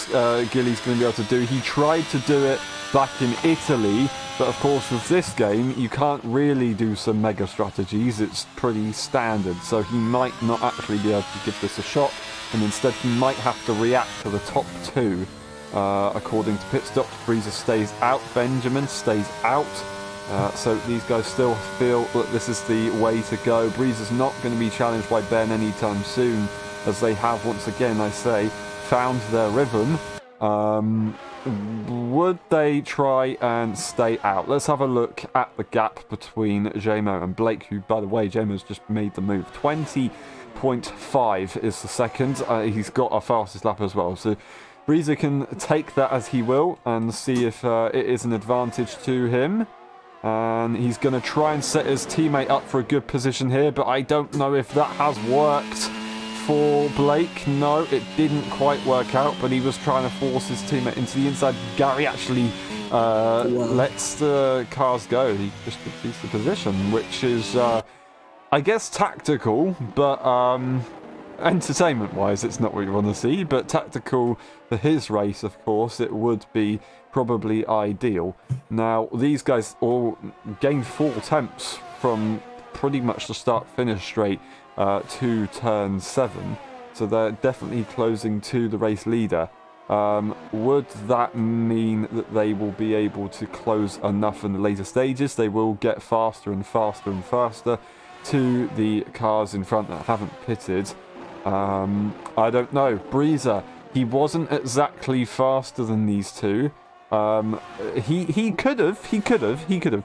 Gilly's going to be able to do. He tried to do it back in Italy, but of course with this game, you can't really do some mega strategies. It's pretty standard, so he might not actually be able to give this a shot, and instead he might have to react to the top two. According to pit stops, Breezer stays out, Benjamin stays out. So these guys still feel that this is the way to go. Breezer's not going to be challenged by Ben anytime soon, as they have, once again, I say, found their rhythm. Would they try and stay out? Let's have a look at the gap between JMO and Blake, who, by the way, JMO's just made the move. 20.5 is the second. He's got our fastest lap as well. So Breezer can take that as he will and see if it is an advantage to him. And he's going to try and set his teammate up for a good position here, but I don't know if that has worked for Blake. No, it didn't quite work out, but he was trying to force his teammate into the inside. Gary actually lets the cars go. He just defeats the position, which is, I guess, tactical, but entertainment-wise, it's not what you want to see, but tactical for his race, of course, it would be probably ideal. Now, these guys all gained 4 attempts from pretty much the start-finish straight to turn 7, so they're definitely closing to the race leader. Would that mean that they will be able to close enough in the later stages? They will get faster and faster and faster to the cars in front that haven't pitted. I don't know. Breezer, he wasn't exactly faster than these two. He could have.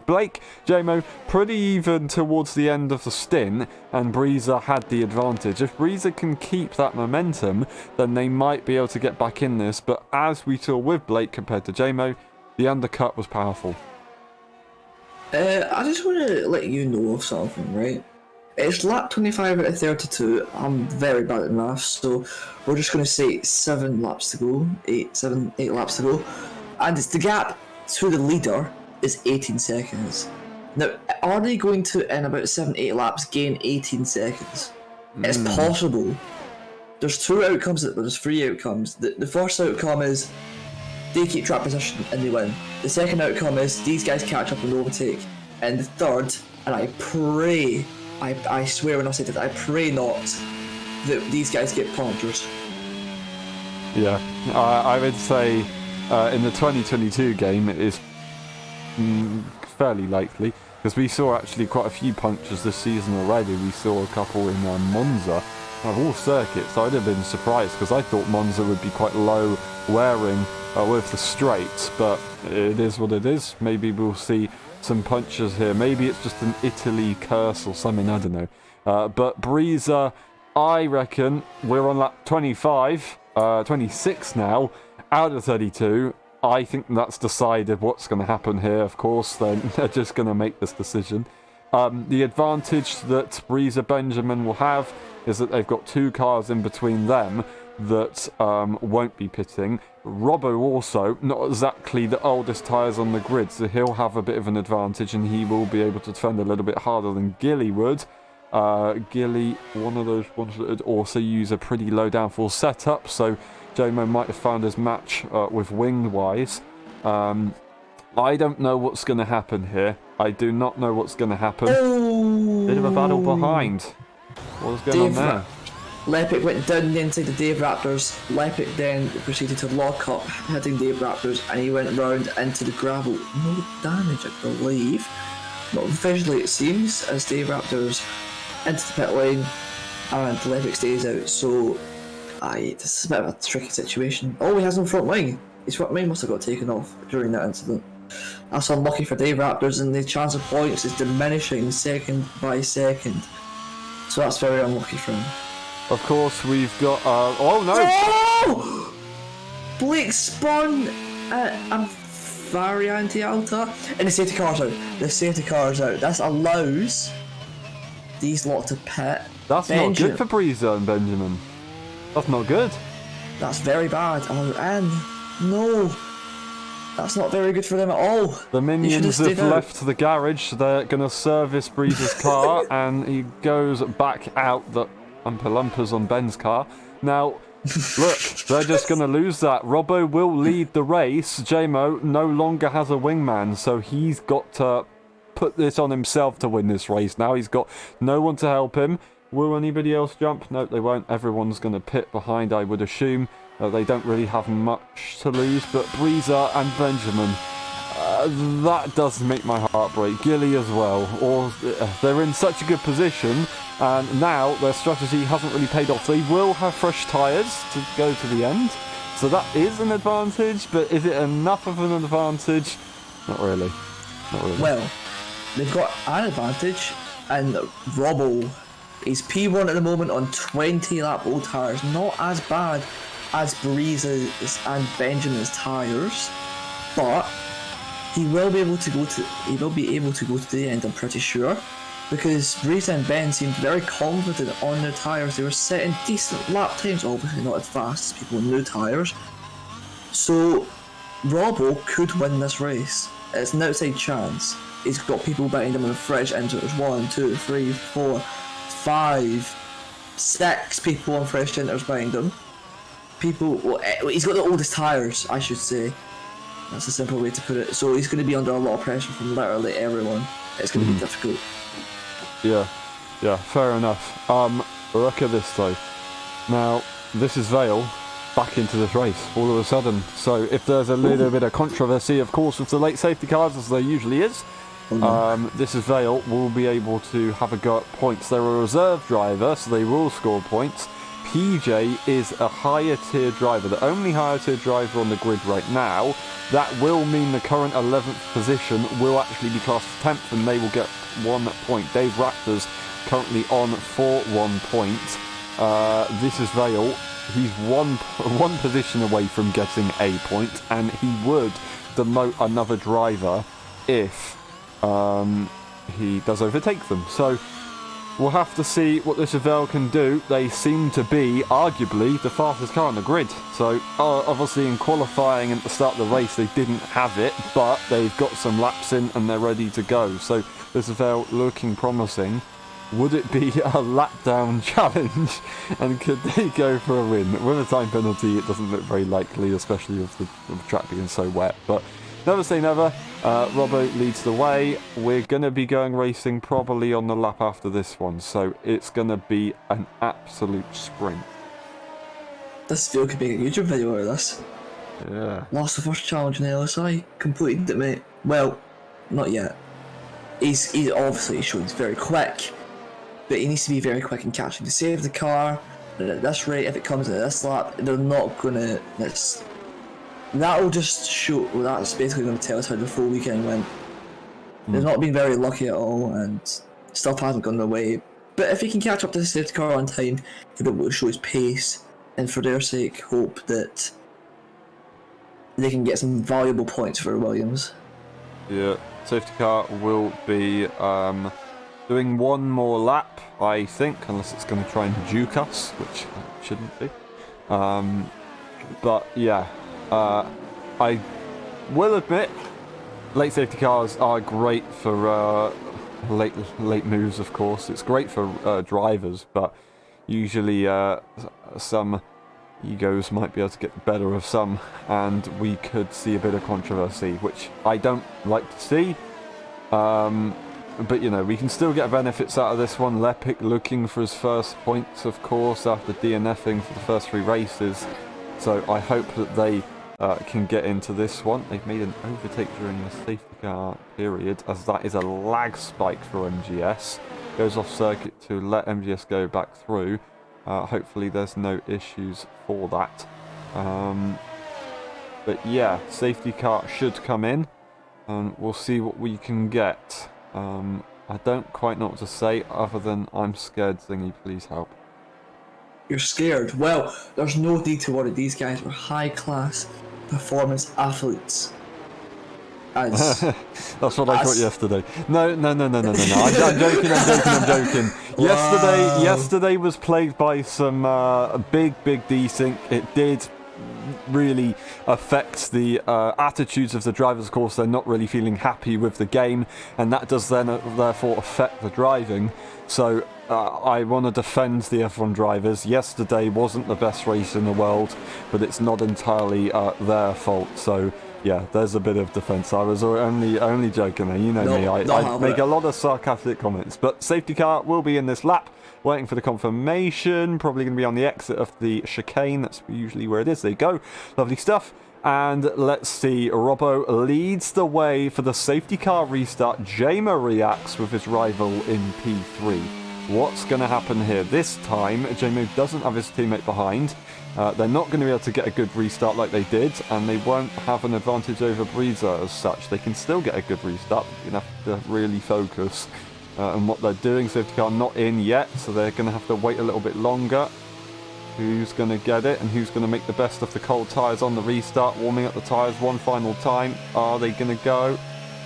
Blake, JMO, pretty even towards the end of the stint, and Breezer had the advantage. If Breezer can keep that momentum, then they might be able to get back in this, but as we saw with Blake compared to JMO, the undercut was powerful. I just want to let you know of something, right? It's lap 25 out of 32. I'm very bad at maths, so we're just going to say 7 laps to go. 8 laps to go. And it's the gap to the leader is 18 seconds. Now, are they going to, in about 7-8 laps, gain 18 seconds? It's possible. There's 2 outcomes, there's 3 outcomes. The first outcome is they keep track position and they win. The second outcome is these guys catch up and overtake. And the third, and I pray, I swear when I say that, I pray not that these guys get punctures. Yeah, I would say in the 2022 game it is fairly likely, because we saw actually quite a few punctures this season already. We saw a couple in Monza of all circuits. I'd have been surprised, because I thought Monza would be quite low wearing with the straights, but it is what it is. Maybe we'll see some punches here. Maybe it's just an Italy curse or something, I don't know. But Breezer, I reckon we're on lap 25. 26 now out of 32. I think that's decided what's going to happen here. Of course, they're just going to make this decision. The advantage that Breezer Benjamin will have is that they've got 2 cars in between them that won't be pitting. Robbo also, not exactly the oldest tyres on the grid, so he'll have a bit of an advantage and he will be able to defend a little bit harder than Gilly would. Gilly, one of those ones that would also use a pretty low downforce setup, so Jomo might have found his match with wing-wise. I don't know what's going to happen here. I do not know what's going to happen. Bit of a battle behind. What's going on there? Lepic went down the inside of Dave Raptors. Lepic then proceeded to lock up, hitting Dave Raptors, and he went round into the gravel. No damage, I believe. Not visually, it seems, as Dave Raptors into the pit lane, and Lepic stays out. So, this is a bit of a tricky situation. Oh, he has no front wing. His front wing must have got taken off during that incident. That's unlucky for Dave Raptors, and the chance of points is diminishing second by second. So that's very unlucky for him. Of course, we've got... oh, no! Oh! Blake spun a variante alta, and the safety car's out. The safety car's out. This allows these lot to pit. That's not good for Breezer and Benjamin. That's not good. That's very bad. Oh, and no. That's not very good for them at all. The minions have left the garage. They're going to service Breezer's car, and he goes back out the umpa-lumpers on Ben's car. Now, look, they're just going to lose that. Robbo will lead the race. JMO no longer has a wingman, so he's got to put this on himself to win this race now. He's got no one to help him. Will anybody else jump? No, they won't. Everyone's going to pit behind, I would assume. They don't really have much to lose, but Breezer and Benjamin, that does make my heart break. Gilly as well. Or they're in such a good position, and now their strategy hasn't really paid off. They will have fresh tyres to go to the end, so that is an advantage, but is it enough of an advantage? Not really. Not really. Well, they've got an advantage, and Robbo is P1 at the moment on 20 lap old tyres. Not as bad as Breeze's and Benjamin's tyres, but he will be able to go to the end, I'm pretty sure, because Breeze and Ben seemed very confident on their tyres. They were setting decent lap times, obviously not as fast as people with new tyres. So Robbo could win this race. It's an outside chance. He's got people behind him on the fresh engine. There's 1, 2, 3, 4, 5, 6 people on fresh genders behind him. He's got the oldest tyres, I should say. That's a simple way to put it. So he's going to be under a lot of pressure from literally everyone. It's going to be difficult. Yeah, fair enough. Look at this though. Now, this is Vale back into this race all of a sudden. So if there's a little bit of controversy, of course, with the late safety cars, as there usually is, this is Vale will be able to have a go at points. They're a reserve driver, so they will score points. PJ is a higher tier driver, the only higher tier driver on the grid right now. That will mean the current 11th position will actually be classed as 10th, and they will get 1 point. Dave Raptors currently on for 1 point. This is Vale. He's one position away from getting a point, and he would demote another driver if he does overtake them. So we'll have to see what this Vale can do. They seem to be, arguably, the fastest car on the grid. So, obviously in qualifying and at the start of the race, they didn't have it, but they've got some laps in and they're ready to go. So, this Vale looking promising. Would it be a lap down challenge? And could they go for a win? With a time penalty, it doesn't look very likely, especially with the track being so wet. But never say never. Robbo leads the way. We're going to be going racing probably on the lap after this one, so it's going to be an absolute sprint. This Phil could make a YouTube video out of this. Yeah. Lost the first challenge in the LSI. Completed it, mate. Well, not yet. He's obviously showing he's very quick, but he needs to be very quick in catching to save the car. And at this rate, if it comes to this lap, they're not going to... That'll just show, well, that's basically going to tell us how the full weekend went. They've not been very lucky at all, and stuff hasn't gone their way. But if he can catch up to the safety car on time, he'll be able to show his pace and for their sake, hope that they can get some valuable points for Williams. Yeah, safety car will be doing one more lap, I think, unless it's going to try and juke us, which it shouldn't be. But yeah, I will admit, late safety cars are great for late moves, of course. It's great for drivers, but usually some egos might be able to get the better of some, and we could see a bit of controversy, which I don't like to see. But, you know, we can still get benefits out of this one. Lepic looking for his first points, of course, after DNFing for the first 3 races. So I hope that they can get into this one. They've made an overtake during the safety car period, as that is a lag spike for MGS. Goes off circuit to let MGS go back through. Hopefully there's no issues for that. But yeah, safety car should come in. We'll see what we can get. I don't quite know what to say other than I'm scared, Thingy, please help. You're scared? Well, there's no need to worry. These guys were high-class performance athletes. That's what I thought yesterday. No. I'm joking. Wow. Yesterday was plagued by some big desync. It did really affect the attitudes of the drivers. Of course, they're not really feeling happy with the game, and that does then therefore affect the driving. So I want to defend the F1 drivers. Yesterday wasn't the best race in the world, but it's not entirely their fault. So yeah, there's a bit of defence. I was only joking there. You know me. I make a lot of sarcastic comments. But safety car will be in this lap, waiting for the confirmation. Probably going to be on the exit of the chicane. That's usually where it is. There you go. Lovely stuff. And let's see. Robbo leads the way for the safety car restart. Jamo reacts with his rival in P3. What's going to happen here? This time, Jamo doesn't have his teammate behind. They're not going to be able to get a good restart like they did, and they won't have an advantage over Breezer as such. They can still get a good restart, but you're going to have to really focus on what they're doing. Safety car not in yet, so they're going to have to wait a little bit longer. Who's going to get it, and who's going to make the best of the cold tyres on the restart? Warming up the tyres one final time. Are they going to go?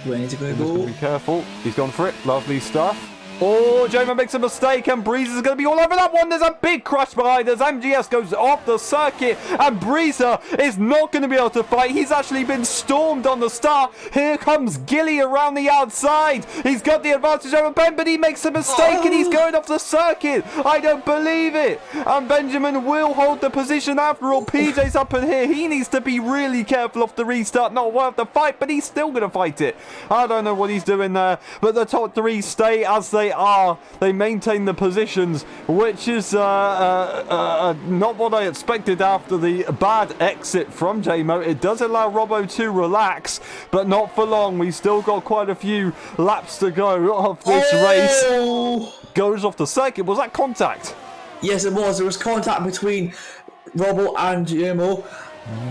Ready to go. Be careful. He's gone for it. Lovely stuff. Oh, Jamo makes a mistake, and Breezer is going to be all over that one. There's a big crash behind us. MGS goes off the circuit, and Breezer is not going to be able to fight. He's actually been stormed on the start. Here comes Gilly around the outside. He's got the advantage over Ben, but he makes a mistake, and he's going off the circuit. I don't believe it. And Benjamin will hold the position after all. PJ's up in here. He needs to be really careful off the restart. Not worth the fight, but he's still going to fight it. I don't know what he's doing there, but the top 3 stay as they are. They maintain the positions, which is not what I expected after the bad exit from Jamo. It does allow Robbo to relax, but not for long. We've still got quite a few laps to go of this race. Goes off the circuit. Was that contact? Yes, it was. There was contact between Robbo and Jamo.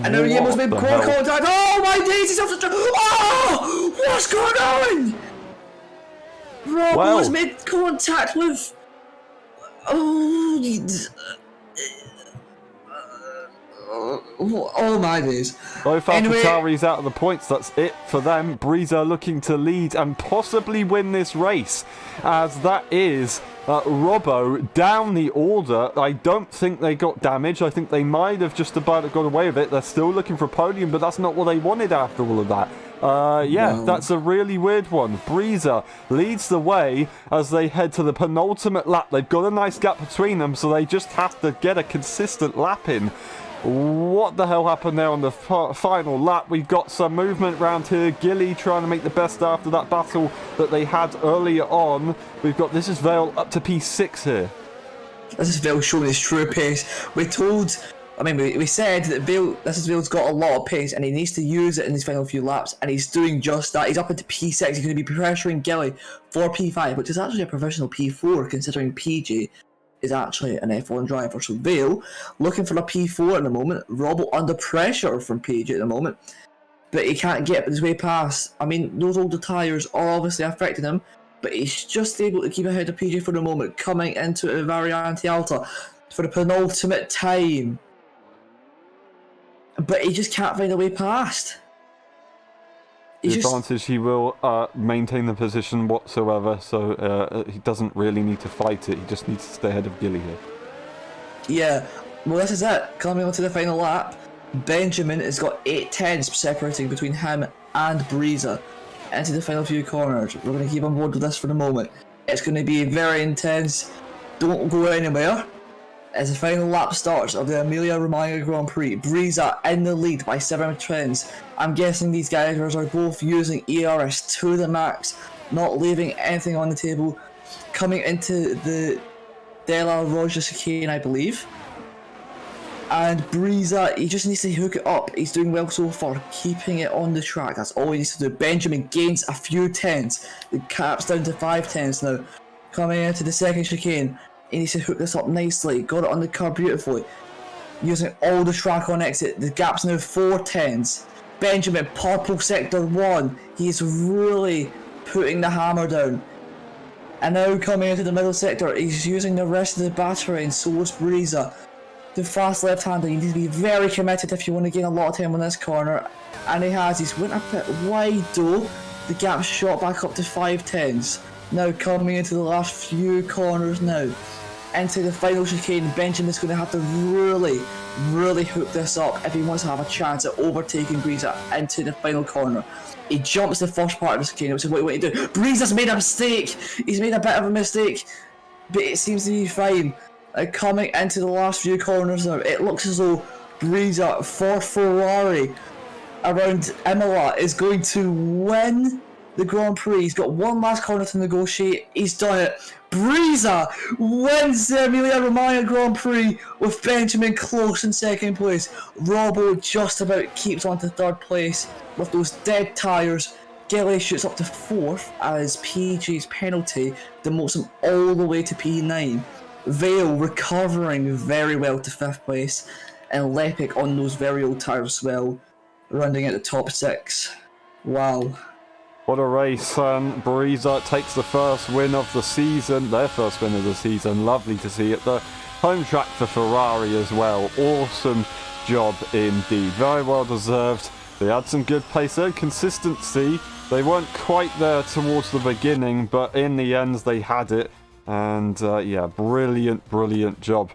And then Jamo's made more contact. Oh my days, he's off the track. Oh! What's going on? Robbo has made contact with... Oh my days. Both AlphaTauris out of the points. That's it for them. Breezer looking to lead and possibly win this race, as that is Robbo down the order. I don't think they got damage. I think they might have just about got away with it. They're still looking for a podium, but that's not what they wanted after all of that. That's a really weird one. Breezer leads the way as they head to the penultimate lap. They've got a nice gap between them, so they just have to get a consistent lap in. What the hell happened there on the final lap? We've got some movement around here. Gilly trying to make the best after that battle that they had earlier on. We've got This Is Vale up to P6 here. This is Vale showing his true pace. We said that This Is Vale's got a lot of pace and he needs to use it in his final few laps, and he's doing just that. He's up into P6. He's going to be pressuring Gilly for P5, which is actually a professional P4 considering PJ is actually an F1 driver. So Vale looking for a P4 at the moment. Robbo under pressure from PJ at the moment, but he can't get his way past. I mean, those older tyres are obviously affecting him, but he's just able to keep ahead of PJ for the moment, coming into a Variante Alta for the penultimate time but he just can't find a way past. The advantage, he will maintain the position whatsoever, so he doesn't really need to fight it. He just needs to stay ahead of Gilly here. Yeah, well, this is it. Coming on to the final lap, Benjamin has got 8 tenths separating between him and Breeza into the final few corners. We're going to keep on board with this for the moment. It's going to be very intense. Don't go anywhere. As the final lap starts of the Emilia Romagna Grand Prix, Breeza in the lead by 7 tenths. I'm guessing these guys are both using ERS to the max, not leaving anything on the table. Coming into the Della Roja chicane, I believe. And Breeza, he just needs to hook it up. He's doing well so far, keeping it on the track. That's all he needs to do. Benjamin gains a few tenths. The cap's down to 5 tenths now. Coming into the second chicane, he needs to hook this up nicely. Got it on the curb beautifully. Using all the track on exit. The gap's now 4 tenths. Benjamin, purple sector 1. He's really putting the hammer down. And now coming into the middle sector, he's using the rest of the battery, and so is Breeza. The fast left-hander, you need to be very committed if you want to gain a lot of time on this corner. And he has. He's went a bit wide though. The gap's shot back up to 5 tenths. Now coming into the last few corners now. Into the final chicane, Benjamin's going to have to really hook this up if he wants to have a chance at overtaking Breeza into the final corner. He jumps the first part of the chicane, which is what he wanted to do. Breeza's made a mistake! He's made a bit of a mistake, but it seems to be fine. Coming into the last few corners now, it looks as though Breeza for Ferrari around Imola is going to win the Grand Prix. He's got one last corner to negotiate. He's done it. Breeza wins the Emilia Romagna Grand Prix with Benjamin close in second place. Robbo just about keeps on to third place with those dead tyres. Gilly shoots up to 4th as PG's penalty demotes him all the way to P9. Vale recovering very well to 5th place, and Lepic on those very old tyres as well, rounding out the top 6. Wow. What a race. Breeza takes the first win of the season, their first win of the season. Lovely to see it. The home track for Ferrari as well. Awesome job indeed. Very well deserved. They had some good pace there. Consistency. They weren't quite there towards the beginning, but in the end they had it. And yeah, brilliant job.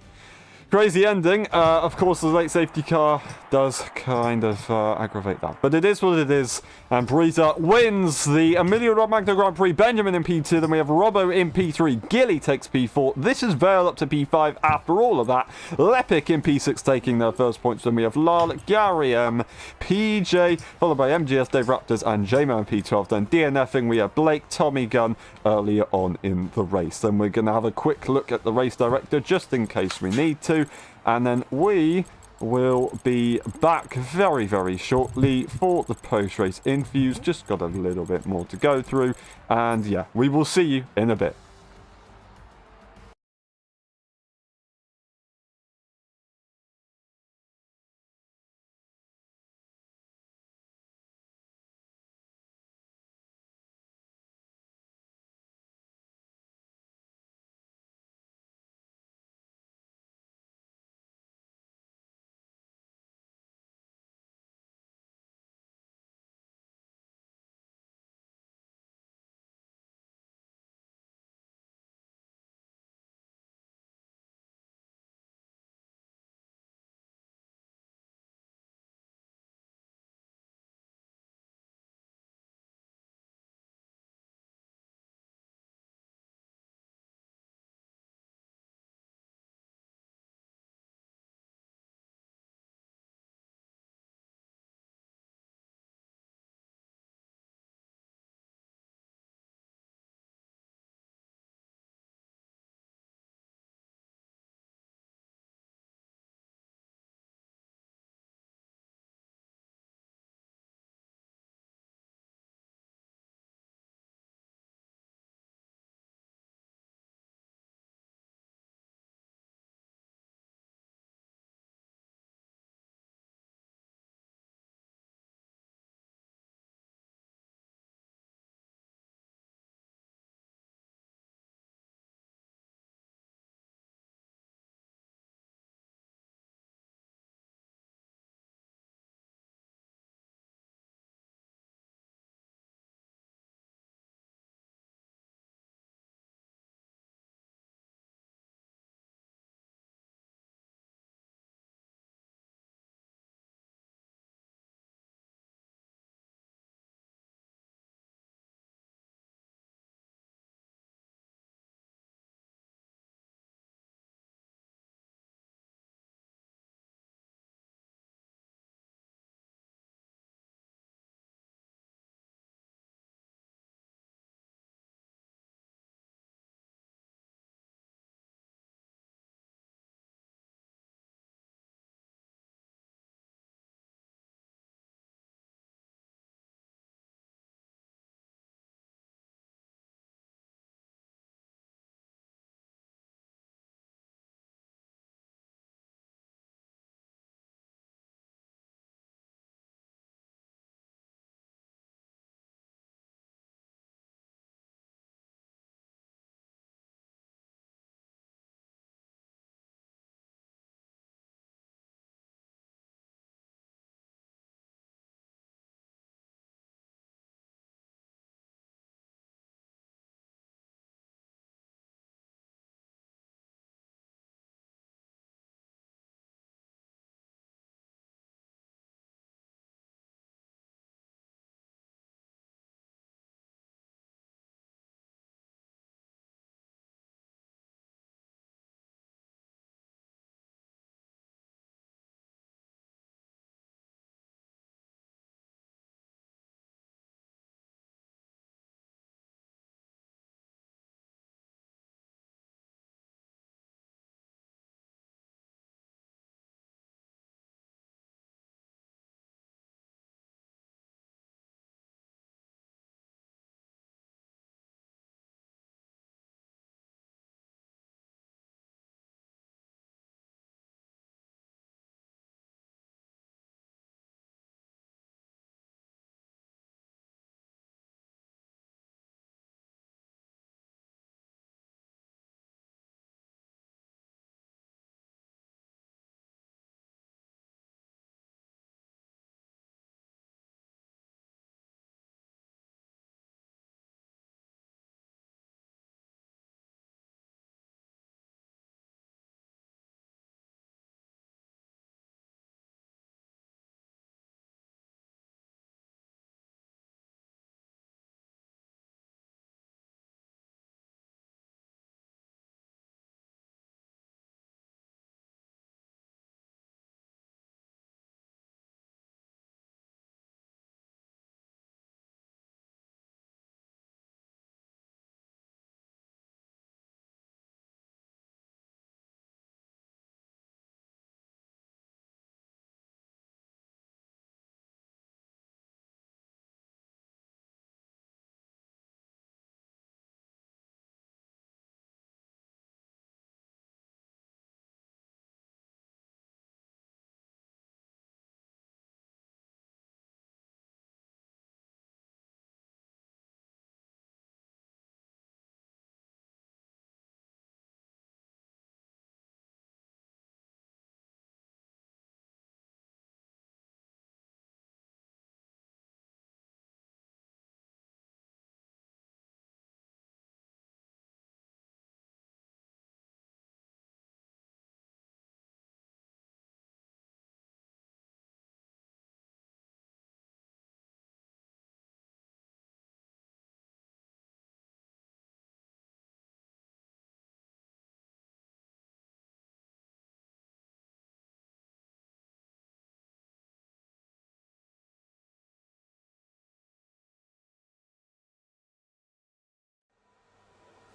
Crazy ending. Of course, the late safety car does kind of aggravate that. But it is what it is. And Breeza wins the Emilia Romagna Grand Prix. Benjamin in P2. Then we have Robbo in P3. Gilly takes P4. This is Vale up to P5 after all of that. Lepic in P6 taking their first points. Then we have Lal, Gary M, PJ, followed by MGS, Dave Raptors, and JMO in P12. Then DNFing, we have Blake, Tommy Gunn earlier on in the race. Then we're going to have a quick look at the race director just in case we need to. And then we will be back very shortly for the post-race interviews. Just got a little bit more to go through. And yeah, we will see you in a bit.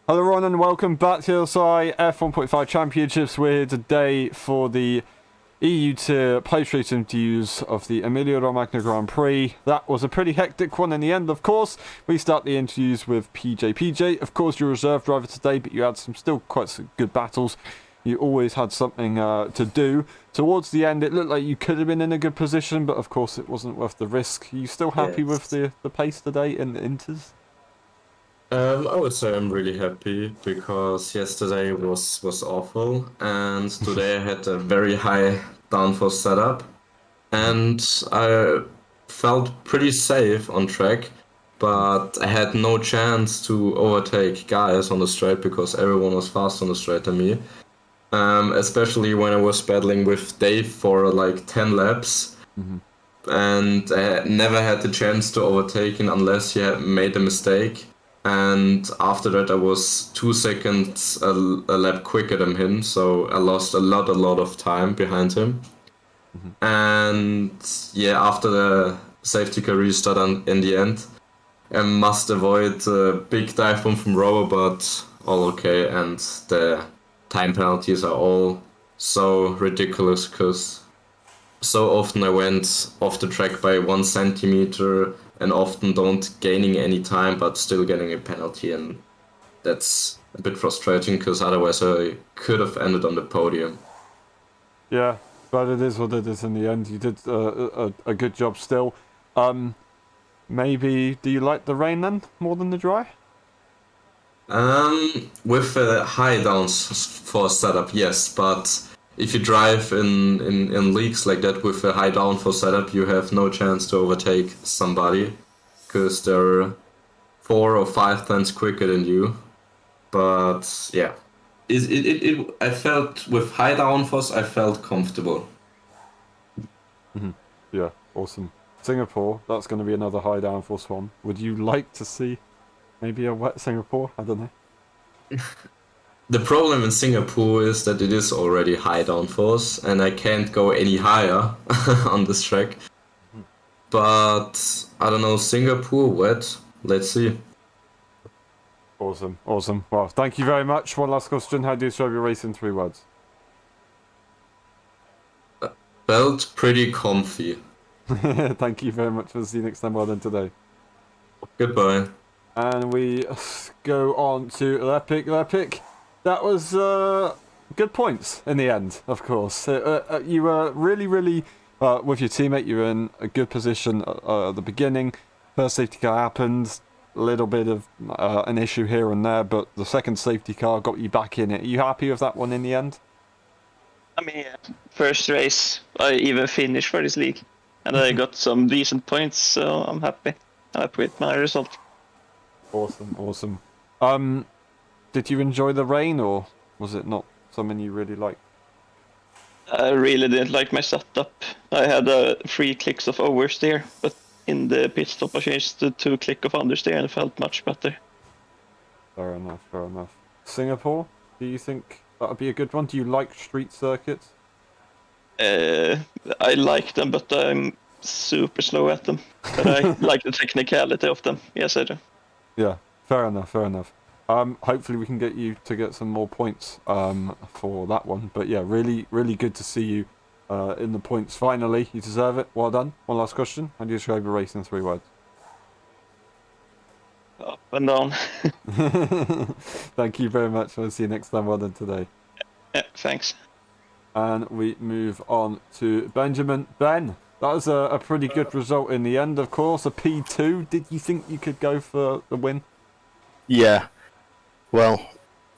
Hello everyone and welcome back to LSI F1.5 Championships. We're here today for the EU Tier place race interviews of the Emilia Romagna Grand Prix. That was a pretty hectic one in the end, of course. We start the interviews with PJ. PJ, of course, you're a reserve driver today, but you had still quite some good battles. You always had something to do. Towards the end, it looked like you could have been in a good position, but of course it wasn't worth the risk. Are you still happy with the pace today in the Inters? I would say I'm really happy because yesterday was awful and today I had a very high downforce setup and I felt pretty safe on track, but I had no chance to overtake guys on the straight because everyone was fast on the straight than me. Especially when I was battling with Dave for like 10 laps. And I never had the chance to overtake him unless he had made a mistake. And after that I was 2 seconds a lap quicker than him, so I lost a lot of time behind him. And yeah, after the safety car restart in the end, I must avoid a big dive bomb from Robo, but all okay, and the time penalties are all so ridiculous because so often I went off the track by 1 centimeter and often don't gaining any time but still getting a penalty, and that's a bit frustrating because otherwise I could have ended on the podium. Yeah, but it is what it is in the end. You did a good job still. Maybe, do you like the rain then more than the dry? With a high downforce setup, yes, but if you drive in leagues like that with a high downforce setup, you have no chance to overtake somebody because they're 4 or 5 times quicker than you. But yeah, I felt with high downforce, I felt comfortable. Yeah, awesome. Singapore, that's going to be another high downforce one. Would you like to see maybe a wet Singapore? I don't know. The problem in Singapore is that it is already high downforce and I can't go any higher on this track. But I don't know, Singapore wet, let's see. Awesome. Well, thank you very much. One last question. How do you describe your race in 3 words? Felt pretty comfy. Thank you very much. We'll see you next time. Well done today. Goodbye. And we go on to Lepic. That was good points in the end, of course. You were really, with your teammate, you were in a good position at the beginning. First safety car happened, a little bit of an issue here and there, but the second safety car got you back in it. Are you happy with that one in the end? I mean, first race, I even finished for this league, and I got some decent points, so I'm happy. I'm happy with my result. Awesome. Did you enjoy the rain, or was it not something you really liked? I really didn't like my setup. I had 3 clicks of oversteer, but in the pit stop I changed to 2 clicks of understeer and it felt much better. Fair enough. Singapore, do you think that would be a good one? Do you like street circuits? I like them, but I'm super slow at them. But I like the technicality of them. Yes, I do. Yeah, fair enough. Hopefully we can get you to get some more points for that one. But yeah, really good to see you in the points finally. You deserve it. Well done. One last question. How do you describe your race in 3 words? Up and down. Thank you very much. We'll see you next time. Well done today. Yeah, thanks. And we move on to Benjamin. Ben, that was a pretty good result in the end, of course. A P2. Did you think you could go for the win? Yeah. Well,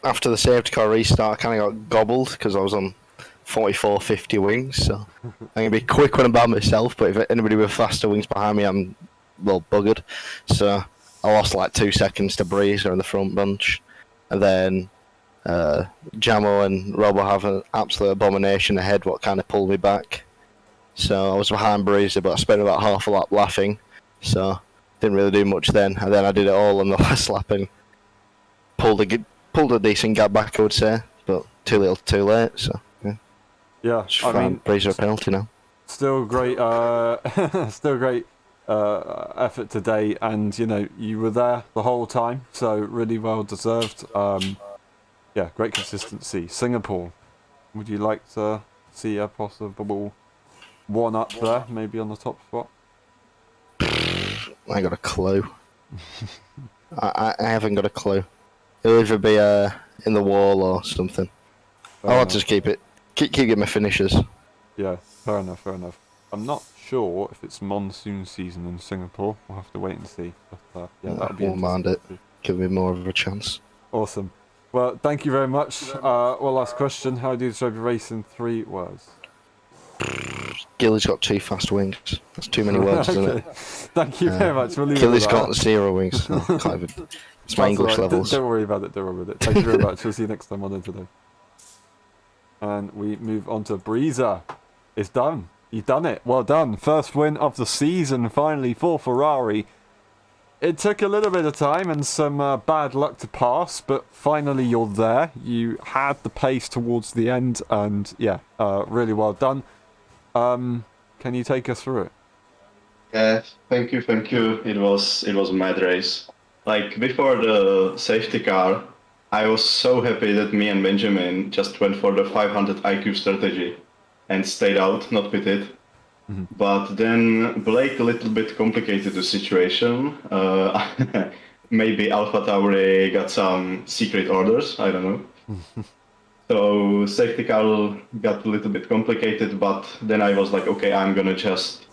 after the safety car restart, I kind of got gobbled because I was on 44, 50 wings. So I'm going to be quick when I'm by myself, but if anybody with faster wings behind me, I'm, well, buggered. So I lost like 2 seconds to Breeze in the front bunch. And then Jamo and Robo have an absolute abomination ahead, what kind of pulled me back. So I was behind Breezy, but I spent about half a lap laughing. So didn't really do much then. And then I did it all on the last lap and pulled a decent gap back, I would say, but too little, too late. So yeah, I mean, Breezy a penalty now. Still great. Still great effort today, and you were there the whole time, so really well deserved. Yeah, great consistency. Singapore, would you like to see a possible one up there, maybe on the top spot? I got a clue. I haven't got a clue. It'll either be in the wall or something. I'll just keep getting my finishes. Yeah, fair enough. I'm not sure if it's monsoon season in Singapore. We'll have to wait and see. But yeah, that'll be won't mind it. Give me more of a chance. Awesome. Well, thank you very much. One last question. How do you describe your race in 3 words? Gilly's got 2 fast wings. That's too many words, isn't it? Thank you very much. We'll leave Gilly's it got at 0 wings. Oh, can't even. It's my That's English all right. levels. Don't worry about it. Thank you very much. We'll see you next time on Today. And we move on to Breezer. It's done. You've done it. Well done. First win of the season, finally, for Ferrari. It took a little bit of time and some bad luck to pass, but finally you're there. You had the pace towards the end, and yeah, really well done. Can you take us through it? Yeah, thank you. It was a mad race. Like before the safety car, I was so happy that me and Benjamin just went for the 500 IQ strategy and stayed out, not with it. Mm-hmm. But then Blake a little bit complicated the situation. Maybe Alpha Tauri got some secret orders, I don't know. So safety car got a little bit complicated, but then I was like, okay, I'm gonna just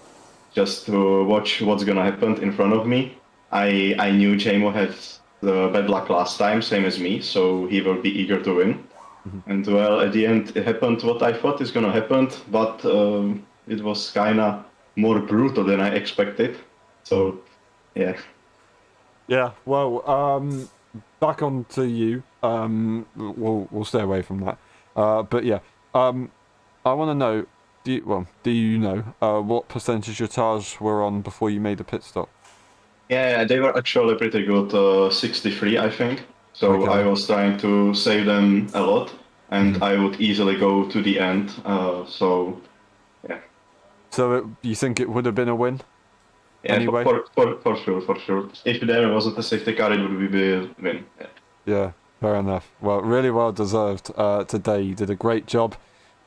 to watch what's gonna happen in front of me. I knew Jamo had the bad luck last time, same as me, so he will be eager to win. Mm-hmm. And well, at the end, it happened what I thought is gonna happen, but it was kinda more brutal than I expected. So, yeah. Yeah, well, back on to you. We'll stay away from that. But yeah, I want to know. Do you know what percentage your tires were on before you made a pit stop? Yeah, they were actually pretty good, 63, I think. So Okay. I was trying to save them a lot, and I would easily go to the end. So, yeah. So you think it would have been a win? Yeah, Anyway. for sure. If there wasn't a safety car, it would be a win. Yeah. Yeah, fair enough. Well, really well deserved today. You did a great job.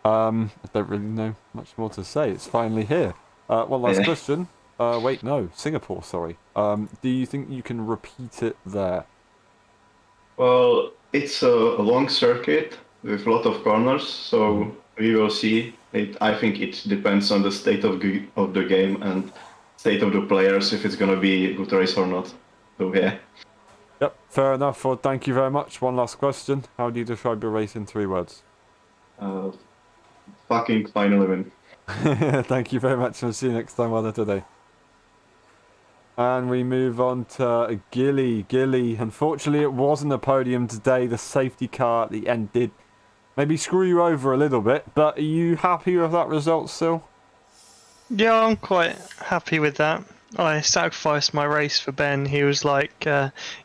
I don't really know much more to say. It's finally here. One last Yeah. question. Wait, no, Singapore, sorry. Do you think you can repeat it there? Well, it's a long circuit with a lot of corners, so we will see. I think it depends on the state of the game and state of the players if it's gonna be a good race or not. So yeah. Yep, fair enough. Well, thank you very much. One last question. How do you describe your race in 3 words? Fucking finally win. Thank you very much, and see you next time on Today. And we move on to Gilly. Gilly, unfortunately it wasn't a podium today. The safety car at the end did maybe screw you over a little bit, but are you happy with that result still? Yeah, I'm quite happy with that. I sacrificed my race for Ben. He was like,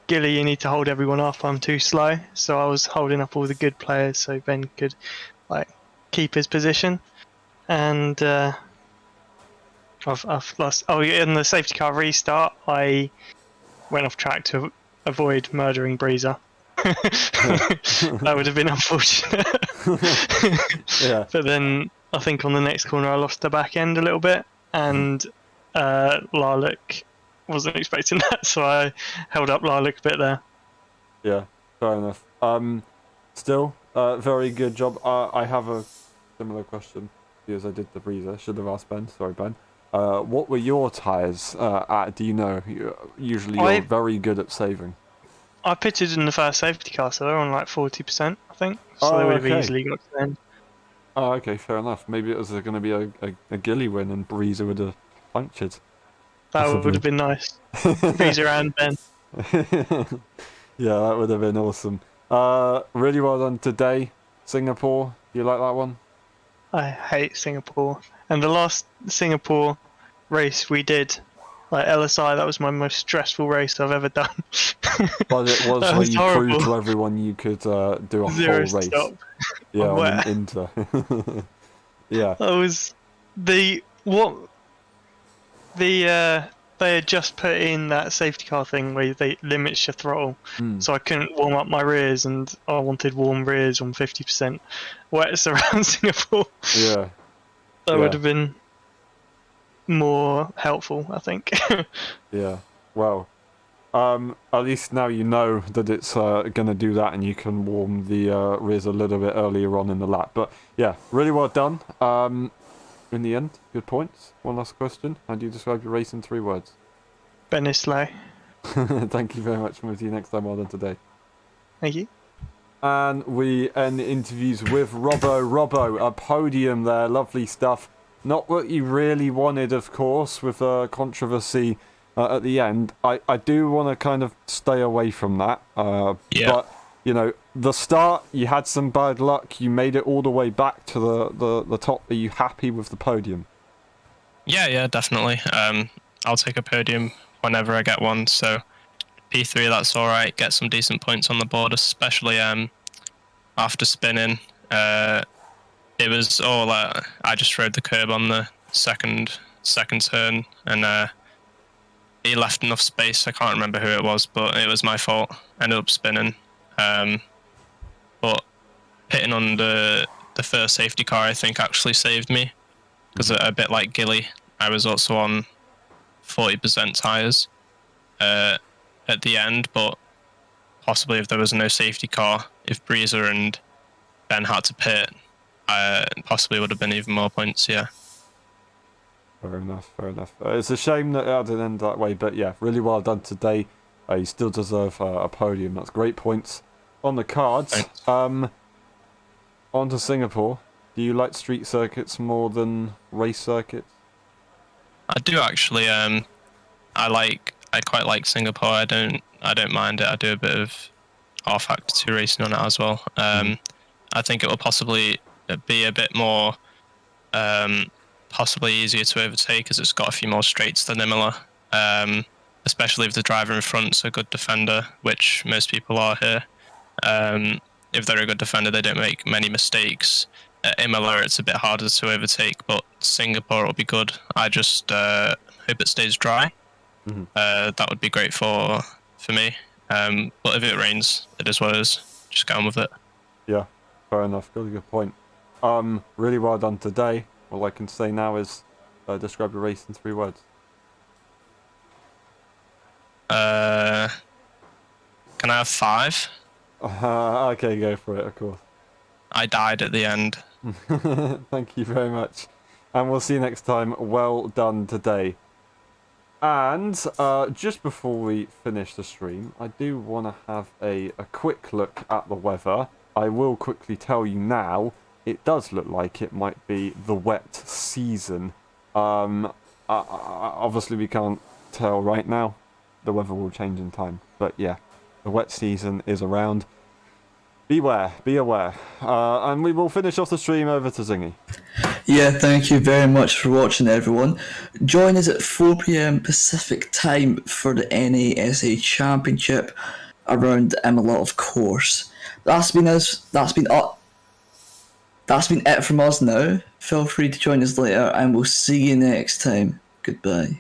Gilly, you need to hold everyone up, I'm too slow. So I was holding up all the good players so Ben could keep his position. And I've lost. Oh, yeah, in the safety car restart, I went off track to avoid murdering Breezer. That would have been unfortunate. Yeah. But then I think on the next corner I lost the back end a little bit, and Lilac wasn't expecting that, so I held up Lilac a bit there. Yeah, fair enough. Still, very good job. I have a similar question because I did the Breezer. Should have asked Ben. Sorry, Ben. What were your tyres at? Do you know? Usually you're very good at saving. I pitted in the first safety car, so they're on like 40%, I think. So they would have easily got to the end. Oh, okay, fair enough. Maybe it was going to be a Gilly win and Breezer would have punctured. That would have been nice. Breezer and Ben. Yeah, that would have been awesome. Really well done today, Singapore. You like that one? I hate Singapore. And the last Singapore race we did, like LSI, that was my most stressful race I've ever done. But it was where you horrible. proved to everyone you could do a Zero whole race. stop. Yeah, On on where? an Inter. Yeah. That was the they had just put in that safety car thing where they limits your throttle, so I couldn't warm up my rears, and I wanted warm rears on 50% wets around Singapore. Yeah. That Yeah. would have been more helpful, I think. Yeah. Well, at least now you know that it's going to do that, and you can warm the rears a little bit earlier on in the lap. But yeah, really well done. In the end, good points. One last question. How do you describe your race in 3 words? Ben is slow. Thank you very much. We'll see you next time. Well done today. Thank you. And we end the interviews with Robbo. Robbo, a podium there. Lovely stuff. Not what you really wanted, of course, with controversy at the end. I do want to kind of stay away from that. But, you know, the start, you had some bad luck. You made it all the way back to the top. Are you happy with the podium? Yeah, definitely. I'll take a podium whenever I get one. So P3, that's all right. Get some decent points on the board, especially after spinning. It was all I just rode the curb on the second turn, and he left enough space. I can't remember who it was, but it was my fault. Ended up spinning. But hitting on the first safety car, I think, actually saved me, because a bit like Gilly, I was also on 40% tyres at the end, but possibly if there was no safety car, if Breezer and Ben had to pit, possibly would have been even more points, yeah. Fair enough. It's a shame that it didn't end that way, but yeah, really well done today. You still deserve a podium. That's great points on the cards. Thanks. On to Singapore. Do you like street circuits more than race circuits? I do actually. I quite like Singapore. I don't mind it. I do a bit of R-Factor 2 racing on it as well. I think it will possibly be a bit more, possibly easier to overtake, as it's got a few more straights than Imola. Especially if the driver in front's a good defender, which most people are here. If they're a good defender, they don't make many mistakes. At Imola, it's a bit harder to overtake, but Singapore will be good. I just hope it stays dry. That would be great for me. But if it rains, it is what it is. Just get on with it. Yeah, fair enough. Good point. Really well done today. All I can say now is describe your race in 3 words. Can I have 5? Okay, go for it, of course. I died at the end. Thank you very much. And we'll see you next time. Well done today. And just before we finish the stream, I do want to have a quick look at the weather. I will quickly tell you now, it does look like it might be the wet season. Obviously we can't tell right now. The weather will change in time. But yeah, the wet season is around. Beware, be aware. And we will finish off the stream over to Zingy. Yeah, thank you very much for watching, everyone. Join us at 4 PM Pacific time for the NASA Championship around Imola, of course. That's been us. That's been it from us now. Feel free to join us later, and we'll see you next time. Goodbye.